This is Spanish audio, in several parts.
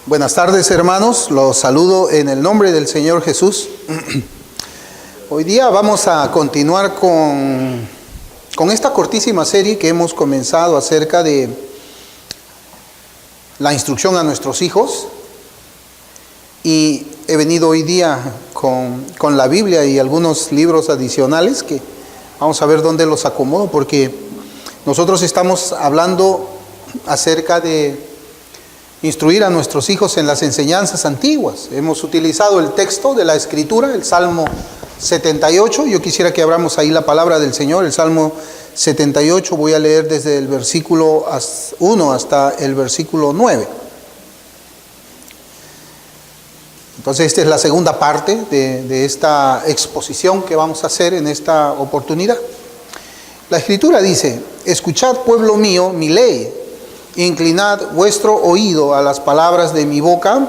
Buenas tardes, hermanos, los saludo en el nombre del Señor Jesús. Hoy día vamos a continuar con esta cortísima serie que hemos comenzado acerca de la instrucción a nuestros hijos. Y he venido hoy día con la Biblia y algunos libros adicionales que vamos a ver dónde los acomodo, porque nosotros estamos hablando acerca de instruir a nuestros hijos en las enseñanzas antiguas. Hemos utilizado el texto de la Escritura, el Salmo 78. Yo quisiera que abramos ahí la palabra del Señor, el Salmo 78. Voy a leer desde el versículo 1 hasta el versículo 9. Entonces esta es la segunda parte de esta exposición que vamos a hacer en esta oportunidad. La Escritura dice: escuchad, pueblo mío, mi ley. Inclinad vuestro oído a las palabras de mi boca.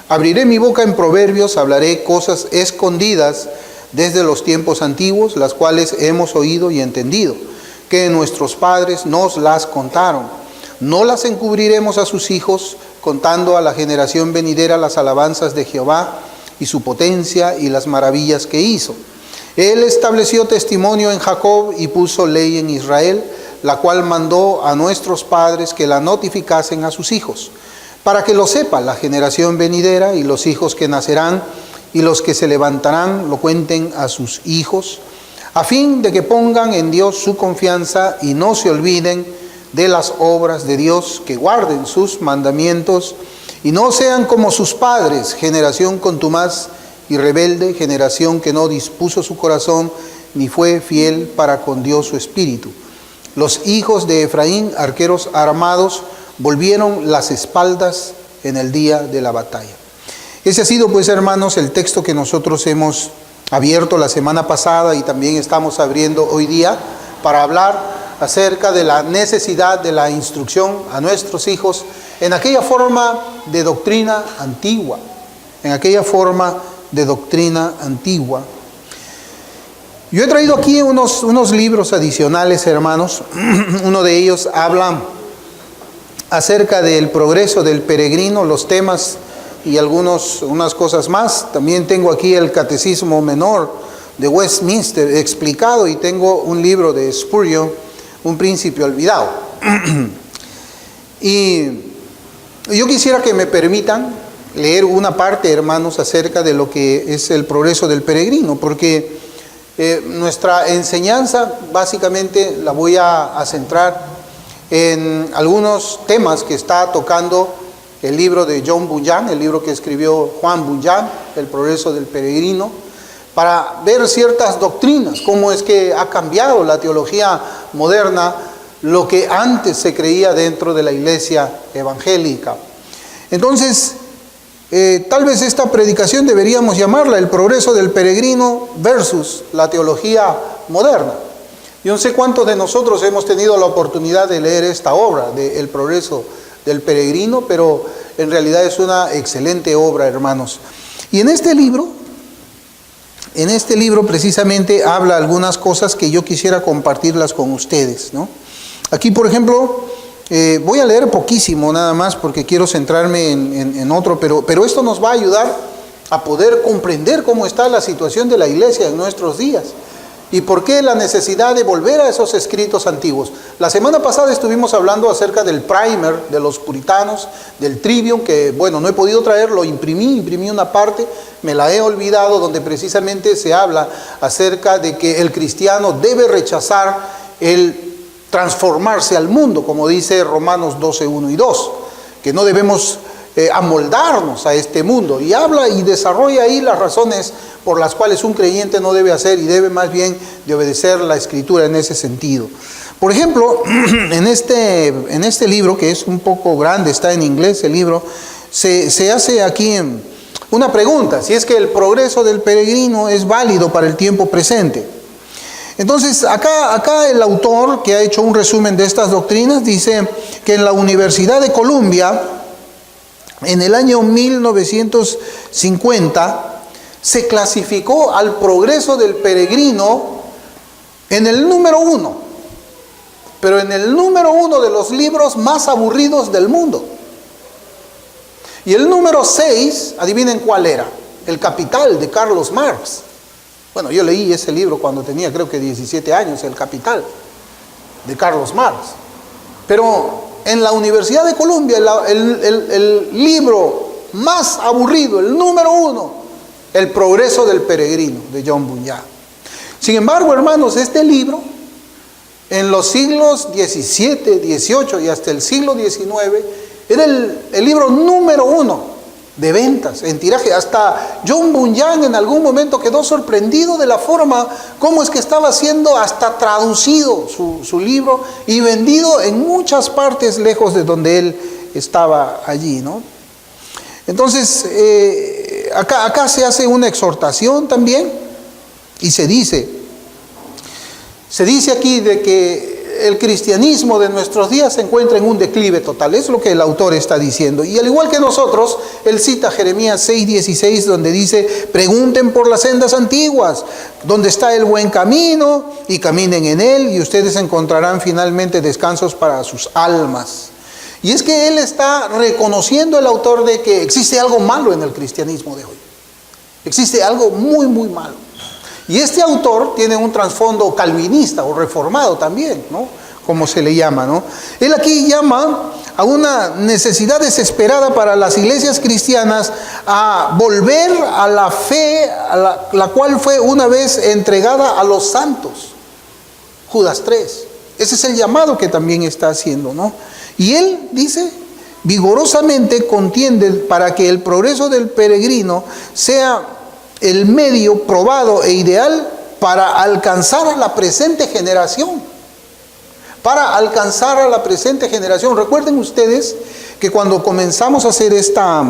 Abriré mi boca en proverbios, hablaré cosas escondidas desde los tiempos antiguos, las cuales hemos oído y entendido, que nuestros padres nos las contaron. No las encubriremos a sus hijos, contando a la generación venidera las alabanzas de Jehová y su potencia y las maravillas que hizo. Él estableció testimonio en Jacob y puso ley en Israel, la cual mandó a nuestros padres que la notificasen a sus hijos, para que lo sepa la generación venidera y los hijos que nacerán y los que se levantarán lo cuenten a sus hijos, a fin de que pongan en Dios su confianza y no se olviden de las obras de Dios, que guarden sus mandamientos y no sean como sus padres, generación contumaz y rebelde, generación que no dispuso su corazón ni fue fiel para con Dios su espíritu. Los hijos de Efraín, arqueros armados, volvieron las espaldas en el día de la batalla. Ese ha sido, pues, hermanos, el texto que nosotros hemos abierto la semana pasada y también estamos abriendo hoy día para hablar acerca de la necesidad de la instrucción a nuestros hijos en aquella forma de doctrina antigua, Yo he traído aquí unos libros adicionales, hermanos. Uno de ellos habla acerca del progreso del peregrino, los temas y unas cosas más. También tengo aquí el Catecismo Menor de Westminster explicado, y tengo un libro de Spurgeon, Un príncipe olvidado. Y yo quisiera que me permitan leer una parte, hermanos, acerca de lo que es el progreso del peregrino, porque nuestra enseñanza básicamente la voy a centrar en algunos temas que está tocando el libro de John Bunyan, el libro que escribió Juan Bunyan, El progreso del peregrino, para ver ciertas doctrinas, cómo es que ha cambiado la teología moderna, lo que antes se creía dentro de la iglesia evangélica. Entonces, tal vez esta predicación deberíamos llamarla El progreso del peregrino versus la teología moderna. Yo no sé cuántos de nosotros hemos tenido la oportunidad de leer esta obra de El progreso del peregrino, pero en realidad es una excelente obra, hermanos. Y en este libro precisamente habla algunas cosas que yo quisiera compartirlas con ustedes, ¿no? Aquí, por ejemplo, voy a leer poquísimo nada más porque quiero centrarme en otro, pero esto nos va a ayudar a poder comprender cómo está la situación de la iglesia en nuestros días y por qué la necesidad de volver a esos escritos antiguos. La semana pasada estuvimos hablando acerca del primer de los puritanos, del Trivium, que bueno, no he podido traerlo, imprimí una parte, me la he olvidado, donde precisamente se habla acerca de que el cristiano debe rechazar el transformarse al mundo, como dice Romanos 12, 1 y 2, que no debemos amoldarnos a este mundo, y habla y desarrolla ahí las razones por las cuales un creyente no debe hacer y debe más bien de obedecer la Escritura en ese sentido. Por ejemplo, en este libro, que es un poco grande, está en inglés el libro, se hace aquí una pregunta: si es que el progreso del peregrino es válido para el tiempo presente. Entonces, acá el autor, que ha hecho un resumen de estas doctrinas, dice que en la Universidad de Columbia, en el año 1950, se clasificó al progreso del peregrino en el número 1, pero en el número 1 de los libros más aburridos del mundo. Y el número 6, adivinen cuál era, El Capital de Carlos Marx. Bueno, yo leí ese libro cuando tenía creo que 17 años, El Capital de Carlos Marx. Pero en la Universidad de Columbia, el libro más aburrido, el número 1, El Progreso del Peregrino, de John Bunyan. Sin embargo, hermanos, este libro, en los siglos XVII, XVIII y hasta el siglo XIX, era el libro número 1 de ventas, en tiraje. Hasta John Bunyan en algún momento quedó sorprendido de la forma como es que estaba siendo hasta traducido su libro y vendido en muchas partes lejos de donde él estaba allí, ¿no? Entonces, acá se hace una exhortación también y se dice aquí de que el cristianismo de nuestros días se encuentra en un declive total. Es lo que el autor está diciendo. Y al igual que nosotros, él cita Jeremías 6:16, donde dice: pregunten por las sendas antiguas, donde está el buen camino, y caminen en él, y ustedes encontrarán finalmente descansos para sus almas. Y es que él está reconociendo, el autor, de que existe algo malo en el cristianismo de hoy. Existe algo muy, muy malo. Y este autor tiene un trasfondo calvinista o reformado también, ¿no? Como se le llama, ¿no? Él aquí llama a una necesidad desesperada para las iglesias cristianas a volver a la fe, a la cual fue una vez entregada a los santos. Judas 3. Ese es el llamado que también está haciendo, ¿no? Y él dice: vigorosamente contiende para que el progreso del peregrino sea el medio probado e ideal para alcanzar a la presente generación. Para alcanzar a la presente generación. Recuerden ustedes que cuando comenzamos a hacer esta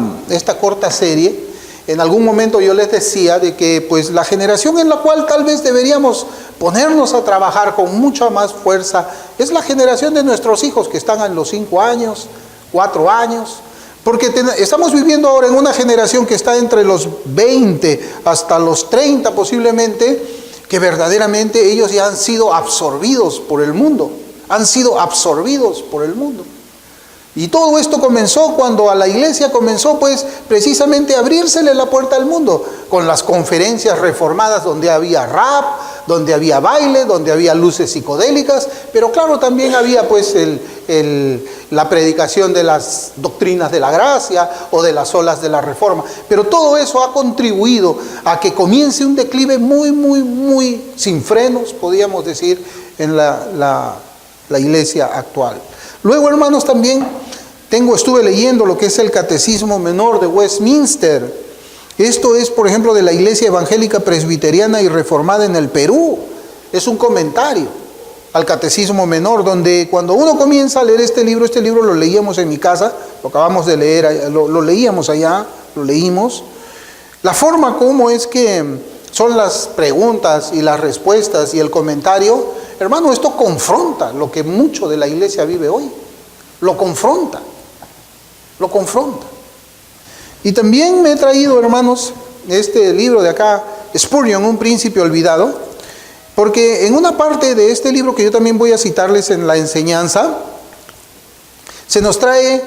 corta serie, en algún momento yo les decía de que pues la generación en la cual tal vez deberíamos ponernos a trabajar con mucha más fuerza es la generación de nuestros hijos, que están en los 5 años, 4 años. Porque estamos viviendo ahora en una generación que está entre los 20 hasta los 30 posiblemente, que verdaderamente ellos ya han sido absorbidos por el mundo. Han sido absorbidos por el mundo. Y todo esto comenzó cuando a la iglesia comenzó pues precisamente a abrírsele la puerta al mundo, con las conferencias reformadas donde había rap, donde había baile, donde había luces psicodélicas, pero claro, también había pues la predicación de las doctrinas de la gracia o de las olas de la reforma. Pero todo eso ha contribuido a que comience un declive muy, muy, muy sin frenos, podríamos decir, en la iglesia actual. Luego, hermanos, también estuve leyendo lo que es el Catecismo Menor de Westminster. Esto es, por ejemplo, de la Iglesia Evangélica Presbiteriana y Reformada en el Perú. Es un comentario al Catecismo Menor, donde cuando uno comienza a leer este libro lo leíamos en mi casa, lo acabamos de leer, lo leíamos allá, lo leímos. La forma como es que son las preguntas y las respuestas y el comentario, hermano, esto confronta lo que mucho de la iglesia vive hoy. Lo confronta. Y también me he traído, hermanos, este libro de acá, Spurgeon, un príncipe olvidado, porque en una parte de este libro que yo también voy a citarles en la enseñanza, se nos trae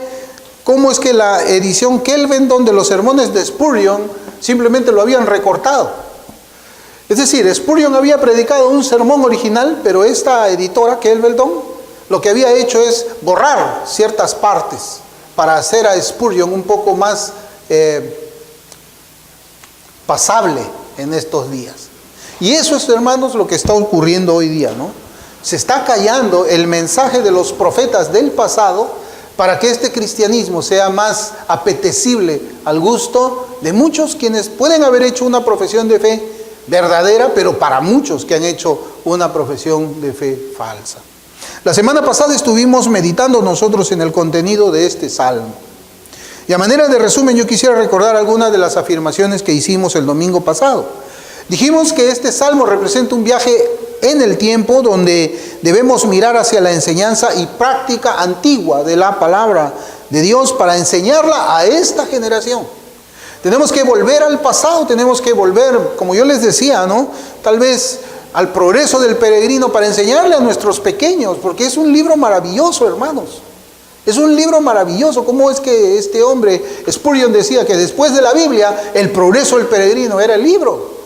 cómo es que la edición Kelvendon de los sermones de Spurgeon simplemente lo habían recortado. Es decir, Spurgeon había predicado un sermón original, pero esta editora, Kelvendon, lo que había hecho es borrar ciertas partes para hacer a Spurgeon un poco más pasable en estos días. Y eso es, hermanos, lo que está ocurriendo hoy día, ¿no? Se está callando el mensaje de los profetas del pasado para que este cristianismo sea más apetecible al gusto de muchos quienes pueden haber hecho una profesión de fe verdadera, pero para muchos que han hecho una profesión de fe falsa. La semana pasada estuvimos meditando nosotros en el contenido de este salmo. Y a manera de resumen, yo quisiera recordar algunas de las afirmaciones que hicimos el domingo pasado. Dijimos que este salmo representa un viaje en el tiempo donde debemos mirar hacia la enseñanza y práctica antigua de la palabra de Dios para enseñarla a esta generación. Tenemos que volver al pasado, tenemos que volver, como yo les decía, ¿no? Tal vez al progreso del peregrino para enseñarle a nuestros pequeños, porque es un libro maravilloso, hermanos. Es un libro maravilloso. ¿Cómo es que este hombre, Spurgeon, decía que después de la Biblia, el progreso del peregrino era el libro?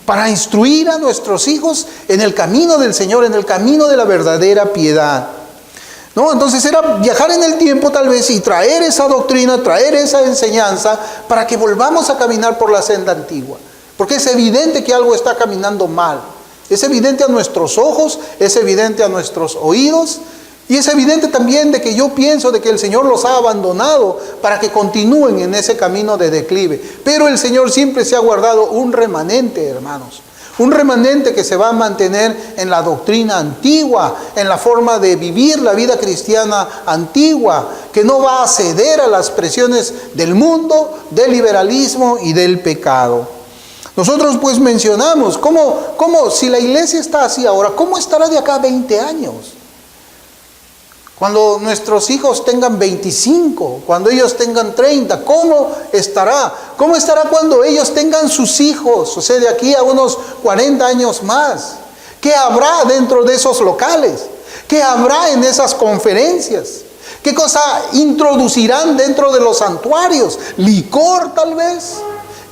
Para instruir a nuestros hijos en el camino del Señor, en el camino de la verdadera piedad. ¿No? Entonces era viajar en el tiempo tal vez y traer esa doctrina, traer esa enseñanza para que volvamos a caminar por la senda antigua. Porque es evidente que algo está caminando mal. Es evidente a nuestros ojos, es evidente a nuestros oídos y es evidente también de que yo pienso de que el Señor los ha abandonado para que continúen en ese camino de declive. Pero el Señor siempre se ha guardado un remanente, hermanos. Un remanente que se va a mantener en la doctrina antigua, en la forma de vivir la vida cristiana antigua, que no va a ceder a las presiones del mundo, del liberalismo y del pecado. Nosotros pues mencionamos, ¿cómo si la iglesia está así ahora, cómo estará de acá a 20 años? Cuando nuestros hijos tengan 25, cuando ellos tengan 30, ¿cómo estará? ¿Cómo estará cuando ellos tengan sus hijos? O sea, de aquí a unos 40 años más. ¿Qué habrá dentro de esos locales? ¿Qué habrá en esas conferencias? ¿Qué cosa introducirán dentro de los santuarios? ¿Licor tal vez?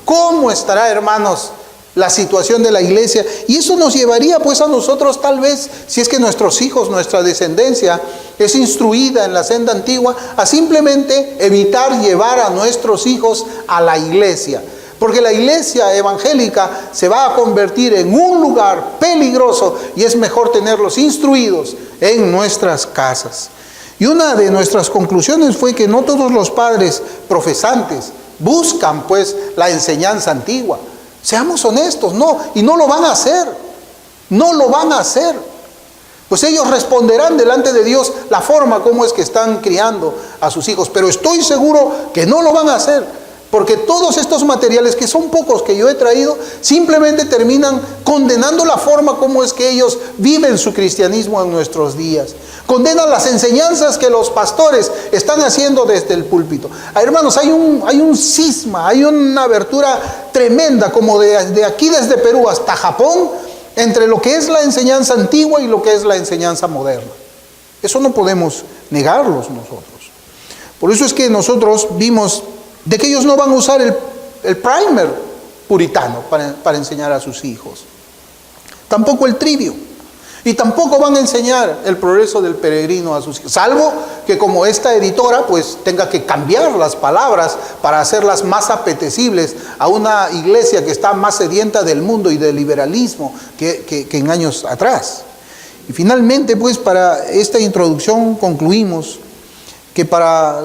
¿Cómo estará, hermanos, la situación de la iglesia? Y eso nos llevaría pues a nosotros tal vez, si es que nuestros hijos, nuestra descendencia es instruida en la senda antigua, a simplemente evitar llevar a nuestros hijos a la iglesia. Porque la iglesia evangélica se va a convertir en un lugar peligroso y es mejor tenerlos instruidos en nuestras casas. Y una de nuestras conclusiones fue que no todos los padres profesantes buscan pues la enseñanza antigua. Seamos honestos, no, y no lo van a hacer. No lo van a hacer. Pues ellos responderán delante de Dios la forma como es que están criando a sus hijos. Pero estoy seguro que no lo van a hacer. Porque todos estos materiales, que son pocos que yo he traído, simplemente terminan condenando la forma como es que ellos viven su cristianismo en nuestros días. Condenan las enseñanzas que los pastores están haciendo desde el púlpito. Hermanos, hay un cisma, hay una abertura tremenda, como de aquí desde Perú hasta Japón, entre lo que es la enseñanza antigua y lo que es la enseñanza moderna. Eso no podemos negarlos nosotros. Por eso es que nosotros vimos de que ellos no van a usar el primer puritano para enseñar a sus hijos. Tampoco el trivio. Y tampoco van a enseñar el progreso del peregrino a sus hijos. Salvo que como esta editora pues tenga que cambiar las palabras para hacerlas más apetecibles a una iglesia que está más sedienta del mundo y del liberalismo que en años atrás. Y finalmente pues para esta introducción concluimos que para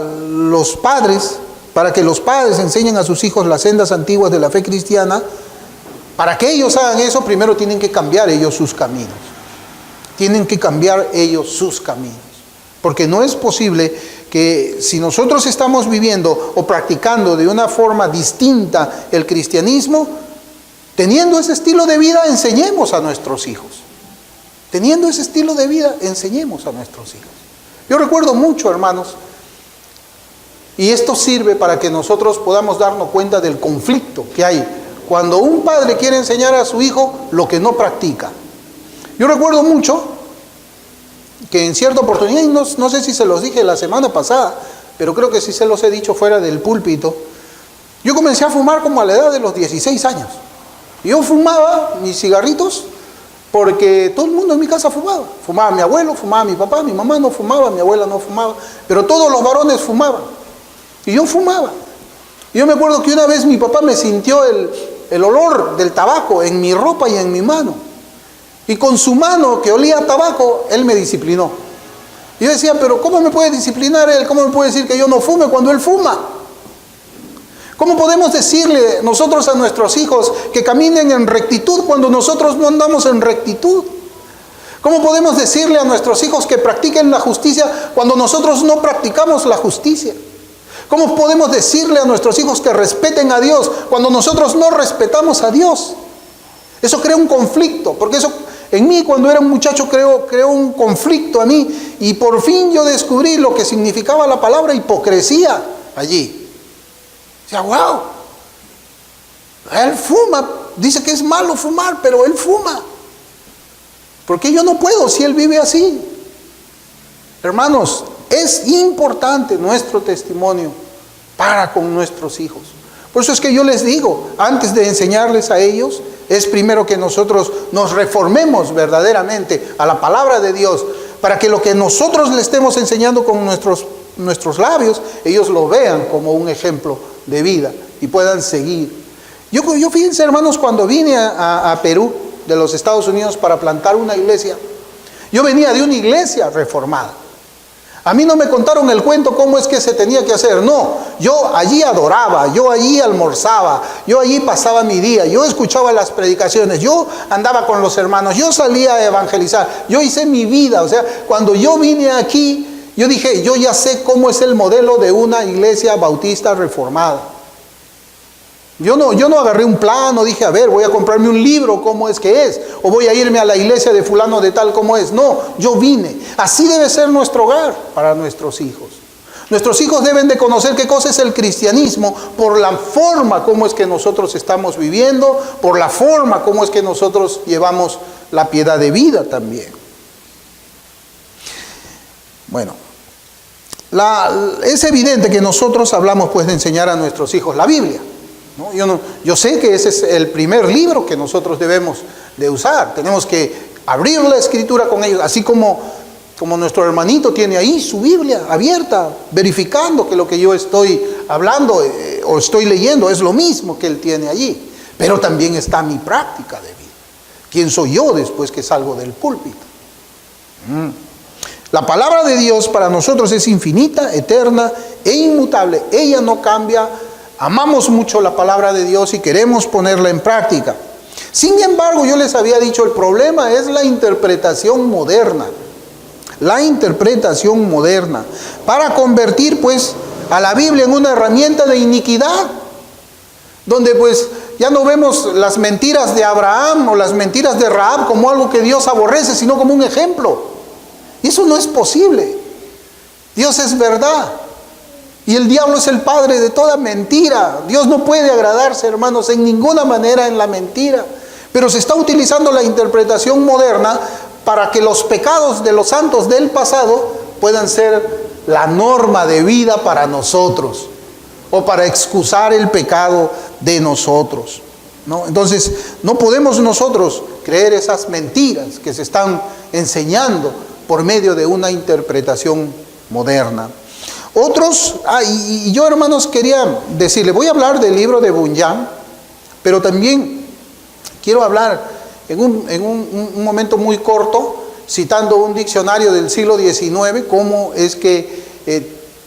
que los padres enseñen a sus hijos las sendas antiguas de la fe cristiana, para que ellos hagan eso, primero tienen que cambiar ellos sus caminos. Tienen que cambiar ellos sus caminos. Porque no es posible que si nosotros estamos viviendo o practicando de una forma distinta el cristianismo, teniendo ese estilo de vida, enseñemos a nuestros hijos. Teniendo ese estilo de vida, enseñemos a nuestros hijos. Yo recuerdo mucho, hermanos, y esto sirve para que nosotros podamos darnos cuenta del conflicto que hay cuando un padre quiere enseñar a su hijo lo que no practica. Yo recuerdo mucho que en cierta oportunidad, y no sé si se los dije la semana pasada, pero creo que sí se los he dicho fuera del púlpito, yo comencé a fumar como a la edad de los 16 años. Yo fumaba mis cigarritos porque todo el mundo en mi casa fumaba. Fumaba mi abuelo, fumaba mi papá, mi mamá no fumaba, mi abuela no fumaba, pero todos los varones fumaban. Y yo fumaba. Y yo me acuerdo que una vez mi papá me sintió el olor del tabaco en mi ropa y en mi mano. Y con su mano que olía a tabaco, él me disciplinó. Y yo decía, pero ¿cómo me puede disciplinar él? ¿Cómo me puede decir que yo no fume cuando él fuma? ¿Cómo podemos decirle nosotros a nuestros hijos que caminen en rectitud cuando nosotros no andamos en rectitud? ¿Cómo podemos decirle a nuestros hijos que practiquen la justicia cuando nosotros no practicamos la justicia? ¿Cómo podemos decirle a nuestros hijos que respeten a Dios cuando nosotros no respetamos a Dios? Eso crea un conflicto, porque eso en mí cuando era un muchacho creó un conflicto a mí, y por fin yo descubrí lo que significaba la palabra hipocresía allí. O sea, wow, él fuma, dice que es malo fumar, pero él fuma. ¿Por qué yo no puedo si él vive así? Hermanos, Es importante nuestro testimonio para con nuestros hijos. Por eso es que yo les digo, antes de enseñarles a ellos, es primero que nosotros nos reformemos verdaderamente a la palabra de Dios, para que lo que nosotros le estemos enseñando con nuestros labios, ellos lo vean como un ejemplo de vida y puedan seguir. Yo fíjense, hermanos, cuando vine a Perú, de los Estados Unidos, para plantar una iglesia, yo venía de una iglesia reformada. A mí no me contaron el cuento cómo es que se tenía que hacer. No, yo allí adoraba, yo allí almorzaba, yo allí pasaba mi día, yo escuchaba las predicaciones, yo andaba con los hermanos, yo salía a evangelizar, yo hice mi vida. O sea, cuando yo vine aquí, yo dije, yo ya sé cómo es el modelo de una iglesia bautista reformada. Yo no agarré un plan, no dije, a ver, voy a comprarme un libro, ¿cómo es que es? O voy a irme a la iglesia de fulano de tal, ¿cómo es? No, yo vine. Así debe ser nuestro hogar para nuestros hijos. Nuestros hijos deben de conocer qué cosa es el cristianismo por la forma como es que nosotros estamos viviendo, por la forma como es que nosotros llevamos la piedad de vida también. Bueno, es evidente que nosotros hablamos pues de enseñar a nuestros hijos la Biblia. Yo sé que ese es el primer libro que nosotros debemos de usar. Tenemos que abrir la escritura con ellos, así como nuestro hermanito tiene ahí su Biblia abierta, verificando que lo que yo estoy hablando o estoy leyendo es lo mismo que él tiene allí. Pero también está mi práctica de vida. ¿Quién soy yo después que salgo del púlpito? La palabra de Dios para nosotros es infinita, eterna e inmutable. Ella no cambia. Amamos mucho la palabra de Dios y queremos ponerla en práctica. Sin embargo, yo les había dicho, el problema es la interpretación moderna. La interpretación moderna. Para convertir pues a la Biblia en una herramienta de iniquidad. Donde pues ya no vemos las mentiras de Abraham o las mentiras de Rahab como algo que Dios aborrece, sino como un ejemplo. Y eso no es posible. Dios es verdad. Y el diablo es el padre de toda mentira. Dios no puede agradarse, hermanos, en ninguna manera en la mentira. Pero se está utilizando la interpretación moderna para que los pecados de los santos del pasado puedan ser la norma de vida para nosotros, o para excusar el pecado de nosotros, ¿no? Entonces, no podemos nosotros creer esas mentiras que se están enseñando por medio de una interpretación moderna. Otros, y yo, hermanos, quería decirle, voy a hablar del libro de Bunyan, pero también quiero hablar en un momento muy corto, citando un diccionario del siglo XIX, cómo es que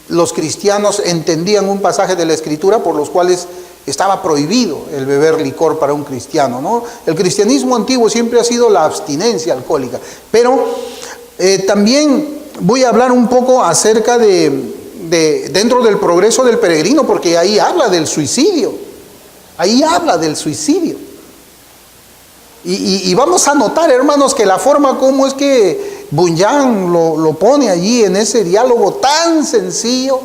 los cristianos entendían un pasaje de la Escritura por los cuales estaba prohibido el beber licor para un cristiano, ¿no? El cristianismo antiguo siempre ha sido la abstinencia alcohólica, pero también voy a hablar un poco acerca de dentro del progreso del peregrino, porque ahí habla del suicidio. Ahí habla del suicidio. Y vamos a notar, hermanos, que la forma como es que Bunyan lo pone allí en ese diálogo tan sencillo,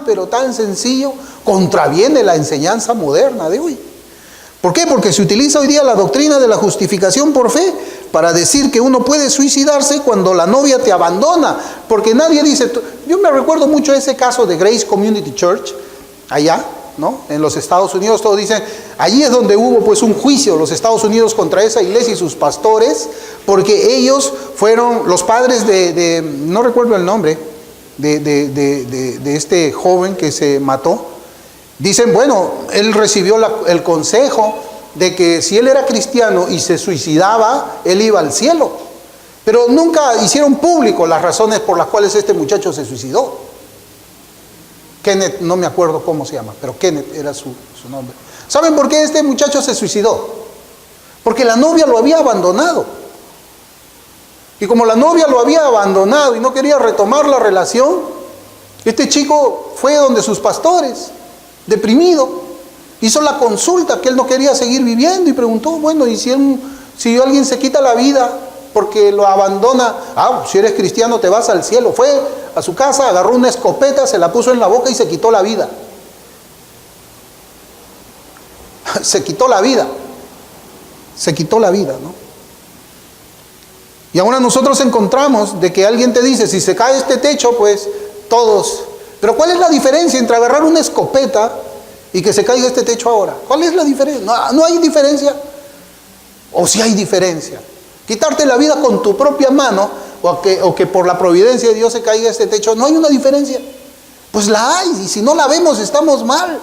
pero tan sencillo, contraviene la enseñanza moderna de hoy. ¿Por qué? Porque se utiliza hoy día la doctrina de la justificación por fe para decir que uno puede suicidarse cuando la novia te abandona. Porque nadie dice, yo me recuerdo mucho ese caso de Grace Community Church, allá, ¿no? En los Estados Unidos, todos dicen, allí es donde hubo pues un juicio, los Estados Unidos contra esa iglesia y sus pastores, porque ellos fueron los padres no recuerdo el nombre, de este joven que se mató. Dicen, bueno, él recibió el consejo de que si él era cristiano y se suicidaba, él iba al cielo. Pero nunca hicieron público las razones por las cuales este muchacho se suicidó. Kenneth, no me acuerdo cómo se llama, pero Kenneth era su nombre. ¿Saben por qué este muchacho se suicidó? Porque la novia lo había abandonado. Y como la novia lo había abandonado y no quería retomar la relación, este chico fue donde sus pastores, deprimido, hizo la consulta que él no quería seguir viviendo y preguntó, bueno, ¿y si alguien se quita la vida porque lo abandona? Si eres cristiano te vas al cielo. Fue a su casa, agarró una escopeta, se la puso en la boca y se quitó la vida. Se quitó la vida, ¿no? Y ahora nosotros encontramos de que alguien te dice, si se cae este techo, pues todos. Pero ¿cuál es la diferencia entre agarrar una escopeta y que se caiga este techo ahora? ¿Cuál es la diferencia? No hay diferencia. ¿O sí hay diferencia? Quitarte la vida con tu propia mano o que por la providencia de Dios se caiga este techo, ¿no hay una diferencia? Pues la hay, y si no la vemos estamos mal.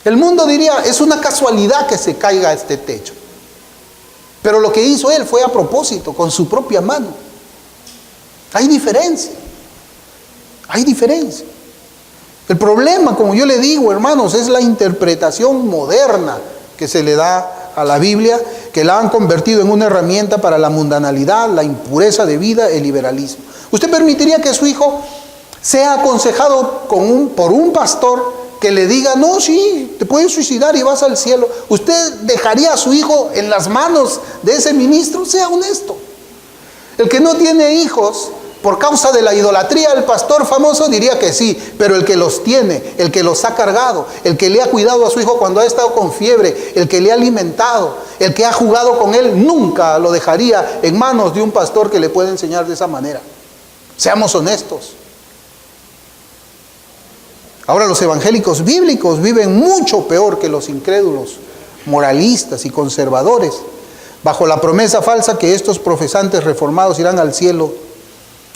El mundo diría, es una casualidad que se caiga este techo. Pero lo que hizo él fue a propósito, con su propia mano. Hay diferencia. Hay diferencia. El problema, como yo le digo, hermanos, es la interpretación moderna que se le da a la Biblia, que la han convertido en una herramienta para la mundanalidad, la impureza de vida, el liberalismo. ¿Usted permitiría que su hijo sea aconsejado por un pastor que le diga, no, sí, te puedes suicidar y vas al cielo? ¿Usted dejaría a su hijo en las manos de ese ministro? Sea honesto. El que no tiene hijos por causa de la idolatría del pastor famoso diría que sí, pero el que los tiene, el que los ha cargado, el que le ha cuidado a su hijo cuando ha estado con fiebre, el que le ha alimentado, el que ha jugado con él, nunca lo dejaría en manos de un pastor que le pueda enseñar de esa manera. Seamos honestos. Ahora los evangélicos bíblicos viven mucho peor que los incrédulos, moralistas y conservadores, bajo la promesa falsa que estos profesantes reformados irán al cielo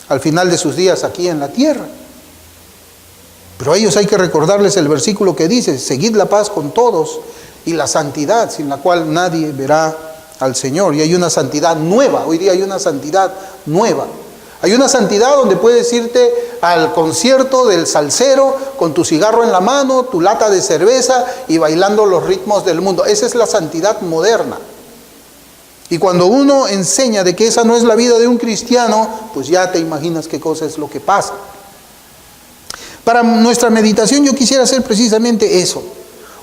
al final de sus días aquí en la tierra. Pero a ellos hay que recordarles el versículo que dice, seguid la paz con todos y la santidad, sin la cual nadie verá al Señor. Y hay una santidad nueva, hoy día hay una santidad nueva. Hay una santidad donde puedes irte al concierto del salsero con tu cigarro en la mano, tu lata de cerveza y bailando los ritmos del mundo. Esa es la santidad moderna. Y cuando uno enseña de que esa no es la vida de un cristiano, pues ya te imaginas qué cosa es lo que pasa. Para nuestra meditación yo quisiera hacer precisamente eso.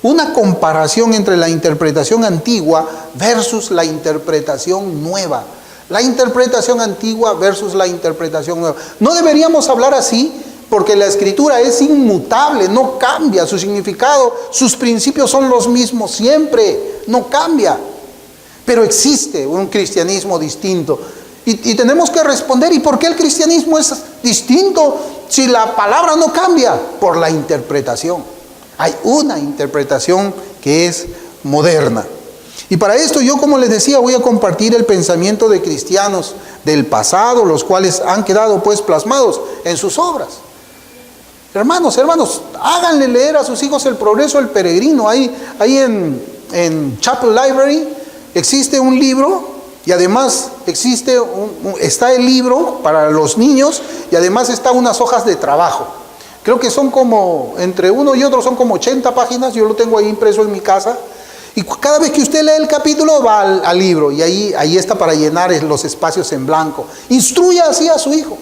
Una comparación entre la interpretación antigua versus la interpretación nueva. La interpretación antigua versus la interpretación nueva. No deberíamos hablar así porque la escritura es inmutable, no cambia. Su significado, sus principios son los mismos siempre, no cambia. Pero existe un cristianismo distinto. Y tenemos que responder, ¿y por qué el cristianismo es distinto si la palabra no cambia? Por la interpretación. Hay una interpretación que es moderna. Y para esto yo, como les decía, voy a compartir el pensamiento de cristianos del pasado, los cuales han quedado pues plasmados en sus obras. Hermanos, háganle leer a sus hijos El progreso del peregrino. Ahí en Chapel Library existe un libro y además está el libro para los niños y además está unas hojas de trabajo. Creo que son como, entre uno y otro son como 80 páginas, yo lo tengo ahí impreso en mi casa. Y cada vez que usted lee el capítulo va al libro y ahí está para llenar los espacios en blanco. Instruya así a su hijo.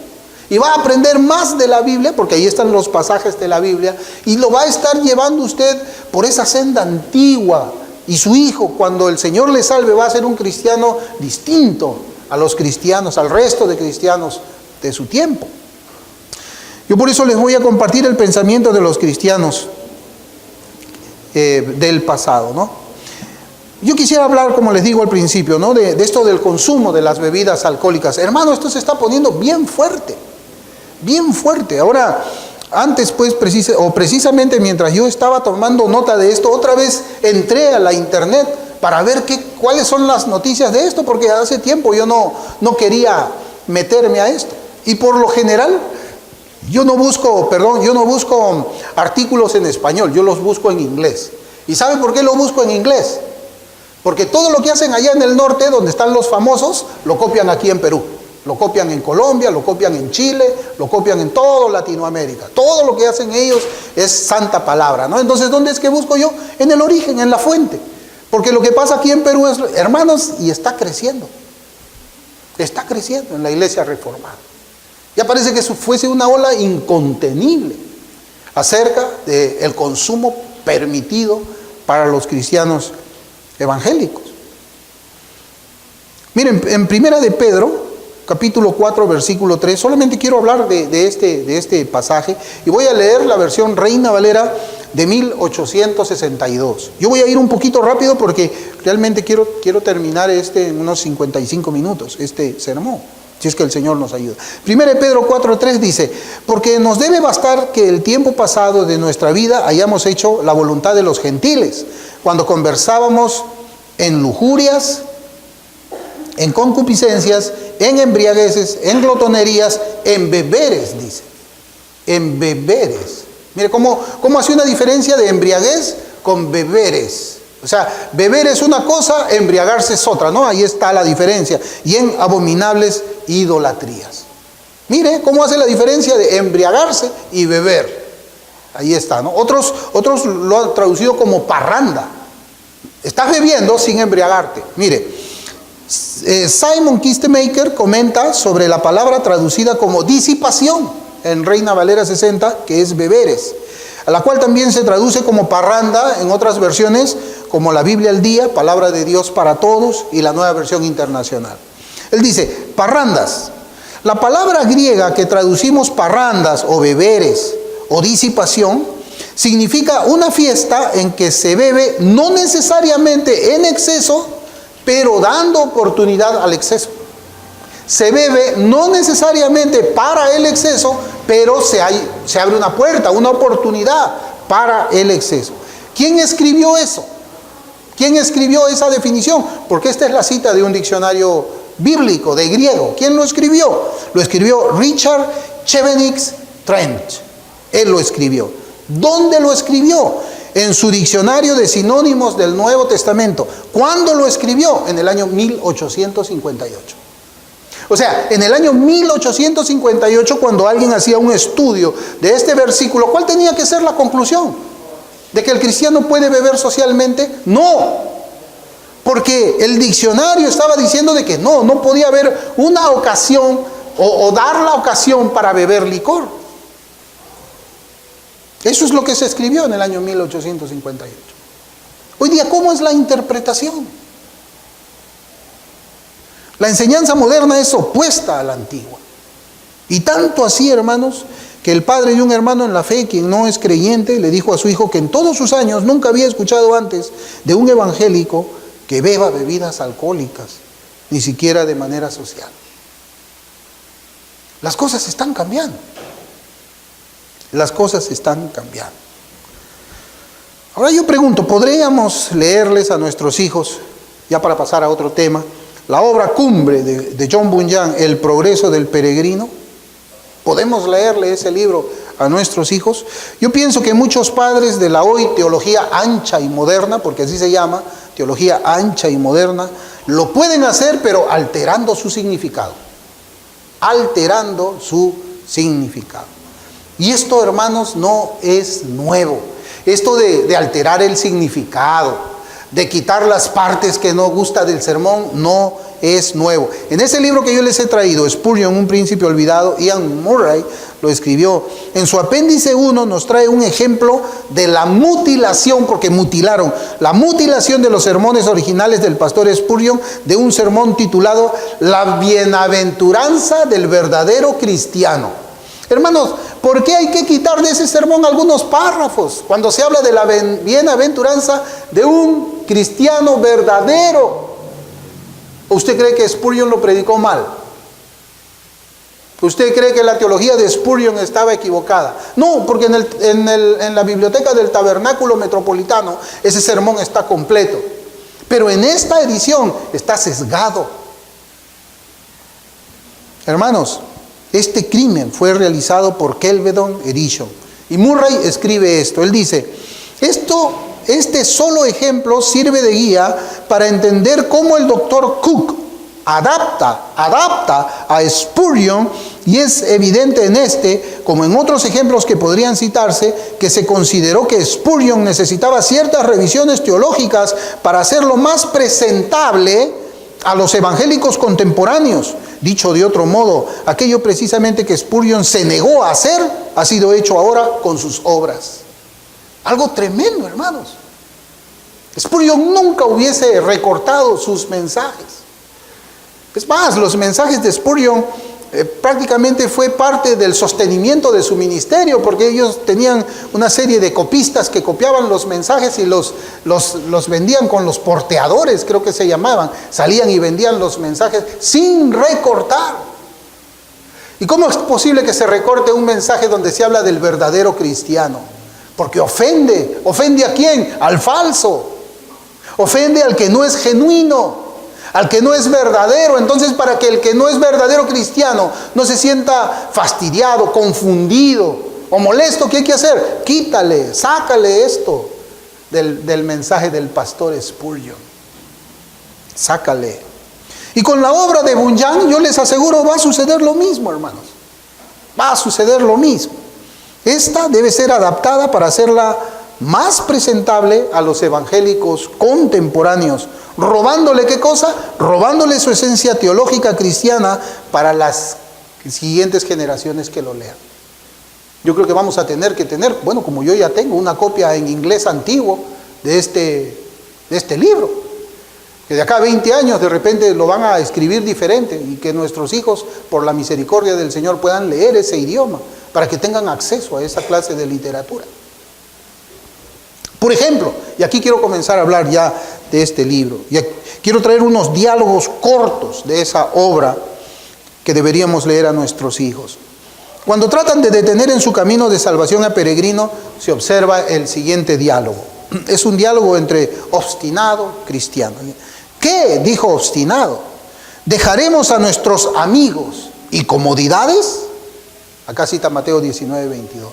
Y va a aprender más de la Biblia, porque ahí están los pasajes de la Biblia, y lo va a estar llevando usted por esa senda antigua. Y su hijo, cuando el Señor le salve, va a ser un cristiano distinto a los cristianos, al resto de cristianos de su tiempo. Yo por eso les voy a compartir el pensamiento de los cristianos del pasado, ¿no? Yo quisiera hablar, como les digo al principio, ¿no? de esto del consumo de las bebidas alcohólicas. Hermano, esto se está poniendo bien fuerte, bien fuerte. Ahora, antes pues, precisamente mientras yo estaba tomando nota de esto, otra vez entré a la internet para ver cuáles son las noticias de esto, porque hace tiempo yo no quería meterme a esto. Y por lo general, yo no busco artículos en español, yo los busco en inglés. ¿Y sabe por qué lo busco en inglés? Porque todo lo que hacen allá en el norte, donde están los famosos, lo copian aquí en Perú. Lo copian en Colombia, lo copian en Chile, lo copian en toda Latinoamérica. Todo lo que hacen ellos es santa palabra, ¿no? Entonces, ¿dónde es que busco yo? En el origen, en la fuente. Porque lo que pasa aquí en Perú es, hermanos, y está creciendo. Está creciendo en la iglesia reformada. Ya parece que fuese una ola incontenible acerca del consumo permitido para los cristianos evangélicos. Miren, en Primera de Pedro, capítulo 4, versículo 3, solamente quiero hablar de este pasaje y voy a leer la versión Reina Valera de 1862. Yo voy a ir un poquito rápido porque realmente quiero terminar en unos 55 minutos, este sermón, si es que el Señor nos ayuda. 1 Pedro 4:3 dice, porque nos debe bastar que el tiempo pasado de nuestra vida hayamos hecho la voluntad de los gentiles, cuando conversábamos en lujurias, en concupiscencias, en embriagueces, en glotonerías, en beberes, dice. En beberes. Mire cómo hace una diferencia de embriaguez con beberes. O sea, beber es una cosa, embriagarse es otra, ¿no? Ahí está la diferencia. Y en abominables idolatrías. Mire cómo hace la diferencia de embriagarse y beber. Ahí está, ¿no? Otros lo han traducido como parranda. Estás bebiendo sin embriagarte. Mire, Simon Kistemaker comenta sobre la palabra traducida como disipación en Reina Valera 60, que es beberes, a la cual también se traduce como parranda en otras versiones, como la Biblia al Día, Palabra de Dios para Todos, y la Nueva Versión Internacional. Él dice, parrandas. La palabra griega que traducimos parrandas o beberes o disipación significa una fiesta en que se bebe no necesariamente en exceso, pero dando oportunidad al exceso. Se bebe no necesariamente para el exceso, pero se abre una puerta, una oportunidad para el exceso. ¿Quién escribió eso? ¿Quién escribió esa definición? Porque esta es la cita de un diccionario bíblico de griego. ¿Quién lo escribió? Lo escribió Richard Chevenix Trench. Él lo escribió. ¿Dónde lo escribió? En su diccionario de sinónimos del Nuevo Testamento. ¿Cuándo lo escribió? En el año 1858. O sea, en el año 1858, cuando alguien hacía un estudio de este versículo, ¿cuál tenía que ser la conclusión? ¿De que el cristiano puede beber socialmente? No, porque el diccionario estaba diciendo de que no podía haber una ocasión o dar la ocasión para beber licor. Eso es lo que se escribió en el año 1858. Hoy día, ¿cómo es la interpretación? La enseñanza moderna es opuesta a la antigua. Y tanto así, hermanos, que el padre de un hermano en la fe, quien no es creyente, le dijo a su hijo que en todos sus años nunca había escuchado antes de un evangélico que beba bebidas alcohólicas, ni siquiera de manera social. Las cosas están cambiando. Las cosas están cambiando. Ahora yo pregunto, ¿podríamos leerles a nuestros hijos, ya para pasar a otro tema, la obra cumbre de John Bunyan, El progreso del peregrino? ¿Podemos leerle ese libro a nuestros hijos? Yo pienso que muchos padres de la hoy teología ancha y moderna, porque así se llama, teología ancha y moderna, lo pueden hacer, pero alterando su significado. Alterando su significado. Y esto, hermanos, no es nuevo. Esto de alterar el significado, de quitar las partes que no gusta del sermón, no es nuevo. En ese libro que yo les he traído, Spurgeon, un príncipe olvidado, Ian Murray lo escribió. En su apéndice 1 nos trae un ejemplo de la mutilación, porque mutilaron, la mutilación de los sermones originales del pastor Spurgeon, de un sermón titulado La bienaventuranza del verdadero cristiano. Hermanos, ¿por qué hay que quitar de ese sermón algunos párrafos cuando se habla de la bienaventuranza de un cristiano verdadero? ¿O usted cree que Spurgeon lo predicó mal? ¿Usted cree que la teología de Spurgeon estaba equivocada? No, porque en la biblioteca del Tabernáculo Metropolitano ese sermón está completo. Pero en esta edición está sesgado. Hermanos, este crimen fue realizado por Kelvedon Edition. Y Murray escribe esto. Él dice, este solo ejemplo sirve de guía para entender cómo el doctor Cook adapta a Spurgeon, y es evidente en este, como en otros ejemplos que podrían citarse, que se consideró que Spurgeon necesitaba ciertas revisiones teológicas para hacerlo más presentable a los evangélicos contemporáneos. Dicho de otro modo, aquello precisamente que Spurgeon se negó a hacer, ha sido hecho ahora con sus obras. Algo tremendo, hermanos. Spurgeon nunca hubiese recortado sus mensajes. Es más, los mensajes de Spurgeon prácticamente fue parte del sostenimiento de su ministerio, porque ellos tenían una serie de copistas que copiaban los mensajes y los vendían con los porteadores, creo que se llamaban. Salían y vendían los mensajes sin recortar. ¿Y cómo es posible que se recorte un mensaje donde se habla del verdadero cristiano? Porque ofende. ¿Ofende a quién? Al falso. Ofende al que no es genuino, al que no es verdadero. Entonces, para que el que no es verdadero cristiano no se sienta fastidiado, confundido o molesto, ¿qué hay que hacer? Quítale, sácale esto del mensaje del pastor Spurgeon. Sácale. Y con la obra de Bunyan, yo les aseguro, va a suceder lo mismo, hermanos. Va a suceder lo mismo. Esta debe ser adaptada para hacerla más presentable a los evangélicos contemporáneos, robándole ¿qué cosa? Robándole su esencia teológica cristiana para las siguientes generaciones que lo lean. Yo creo que vamos a tener que tener, bueno, como yo ya tengo una copia en inglés antiguo de este libro, que de acá a 20 años de repente lo van a escribir diferente y que nuestros hijos, por la misericordia del Señor, puedan leer ese idioma para que tengan acceso a esa clase de literatura. Por ejemplo, y aquí quiero comenzar a hablar ya de este libro, y quiero traer unos diálogos cortos de esa obra que deberíamos leer a nuestros hijos. Cuando tratan de detener en su camino de salvación a peregrino, se observa el siguiente diálogo. Es un diálogo entre obstinado y cristiano. ¿Qué? Dijo obstinado. ¿Dejaremos a nuestros amigos y comodidades? Acá cita Mateo 19:22.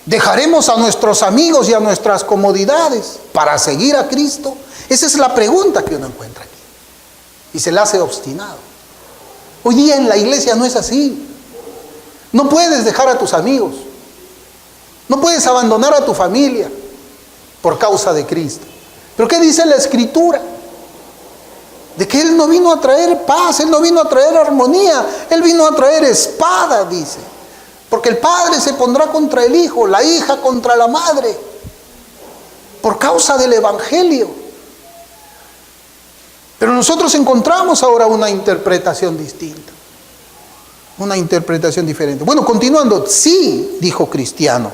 ¿Dejaremos a nuestros amigos y a nuestras comodidades para seguir a Cristo? Esa es la pregunta que uno encuentra aquí. Y se la hace obstinado. Hoy día en la iglesia no es así. No puedes dejar a tus amigos. No puedes abandonar a tu familia por causa de Cristo. ¿Pero qué dice la Escritura? De que Él no vino a traer paz, Él no vino a traer armonía, Él vino a traer espada, dice. Porque el padre se pondrá contra el hijo, la hija contra la madre, por causa del evangelio. Pero nosotros encontramos ahora una interpretación distinta, una interpretación diferente. Bueno, continuando, sí, dijo Cristiano,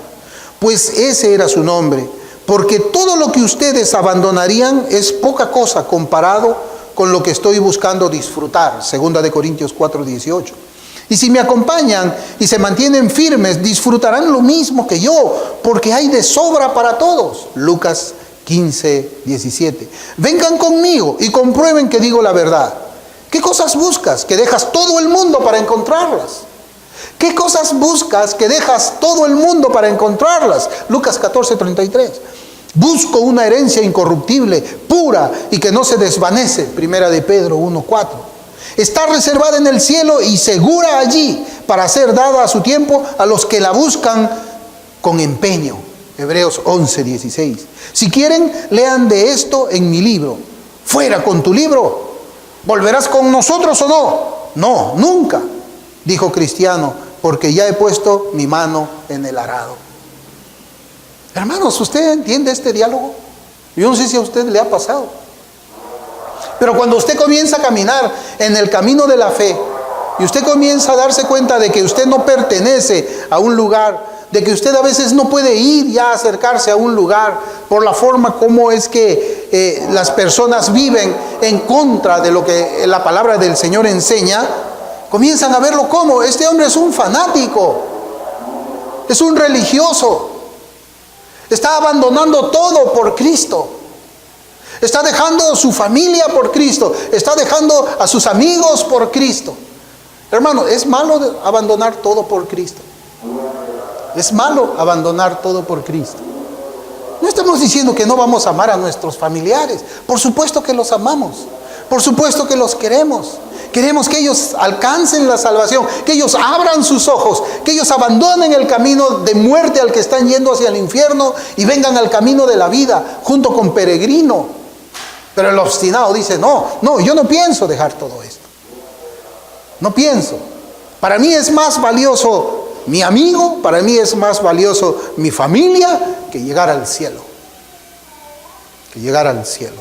pues ese era su nombre, porque todo lo que ustedes abandonarían es poca cosa comparado con lo que estoy buscando disfrutar. 2 Corintios 4:18. Y si me acompañan y se mantienen firmes, disfrutarán lo mismo que yo, porque hay de sobra para todos. Lucas 15:17. Vengan conmigo y comprueben que digo la verdad. ¿Qué cosas buscas? Que dejas todo el mundo para encontrarlas. ¿Qué cosas buscas? Que dejas todo el mundo para encontrarlas. Lucas 14:33. Busco una herencia incorruptible, pura y que no se desvanece. 1 de Pedro 1:4. Está reservada en el cielo y segura allí para ser dada a su tiempo a los que la buscan con empeño. Hebreos 11:16. Si quieren, lean de esto en mi libro. Fuera con tu libro. ¿Volverás con nosotros o no? No, nunca, dijo Cristiano, porque ya he puesto mi mano en el arado. Hermanos, ¿usted entiende este diálogo? Yo no sé si a usted le ha pasado. Pero cuando usted comienza a caminar en el camino de la fe y usted comienza a darse cuenta de que usted no pertenece a un lugar, de que usted a veces no puede ir ya a acercarse a un lugar por la forma como es que las personas viven en contra de lo que la palabra del Señor enseña, comienzan a verlo como este hombre es un fanático, es un religioso, está abandonando todo por Cristo. Está dejando su familia por Cristo. Está dejando a sus amigos por Cristo. Hermano, ¿es malo abandonar todo por Cristo? Es malo abandonar todo por Cristo. No estamos diciendo que no vamos a amar a nuestros familiares. Por supuesto que los amamos. Por supuesto que los queremos. Queremos que ellos alcancen la salvación, que ellos abran sus ojos, que ellos abandonen el camino de muerte al que están yendo hacia el infierno y vengan al camino de la vida junto con peregrino. Pero el obstinado dice, no, yo no pienso dejar todo esto. No pienso. Para mí es más valioso mi amigo, para mí es más valioso mi familia que llegar al cielo. Que llegar al cielo.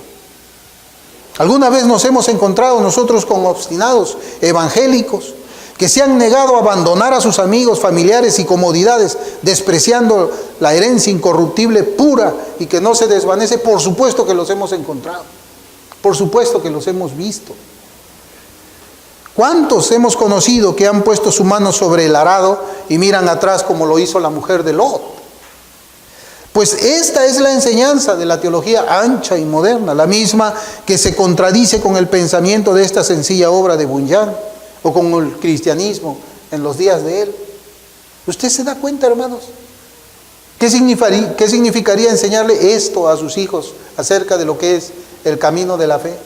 ¿Alguna vez nos hemos encontrado nosotros con obstinados evangélicos que se han negado a abandonar a sus amigos, familiares y comodidades, despreciando la herencia incorruptible, pura y que no se desvanece. Por supuesto que los hemos encontrado, por supuesto que los hemos visto. ¿Cuántos hemos conocido que han puesto su mano sobre el arado y miran atrás como lo hizo la mujer de Lot? Pues esta es la enseñanza de la teología ancha y moderna, la misma que se contradice con el pensamiento de esta sencilla obra de Bunyan o con el cristianismo en los días de él. ¿Usted se da cuenta, hermanos? ¿Qué significaría enseñarle esto a sus hijos acerca de lo que es el camino de la fe?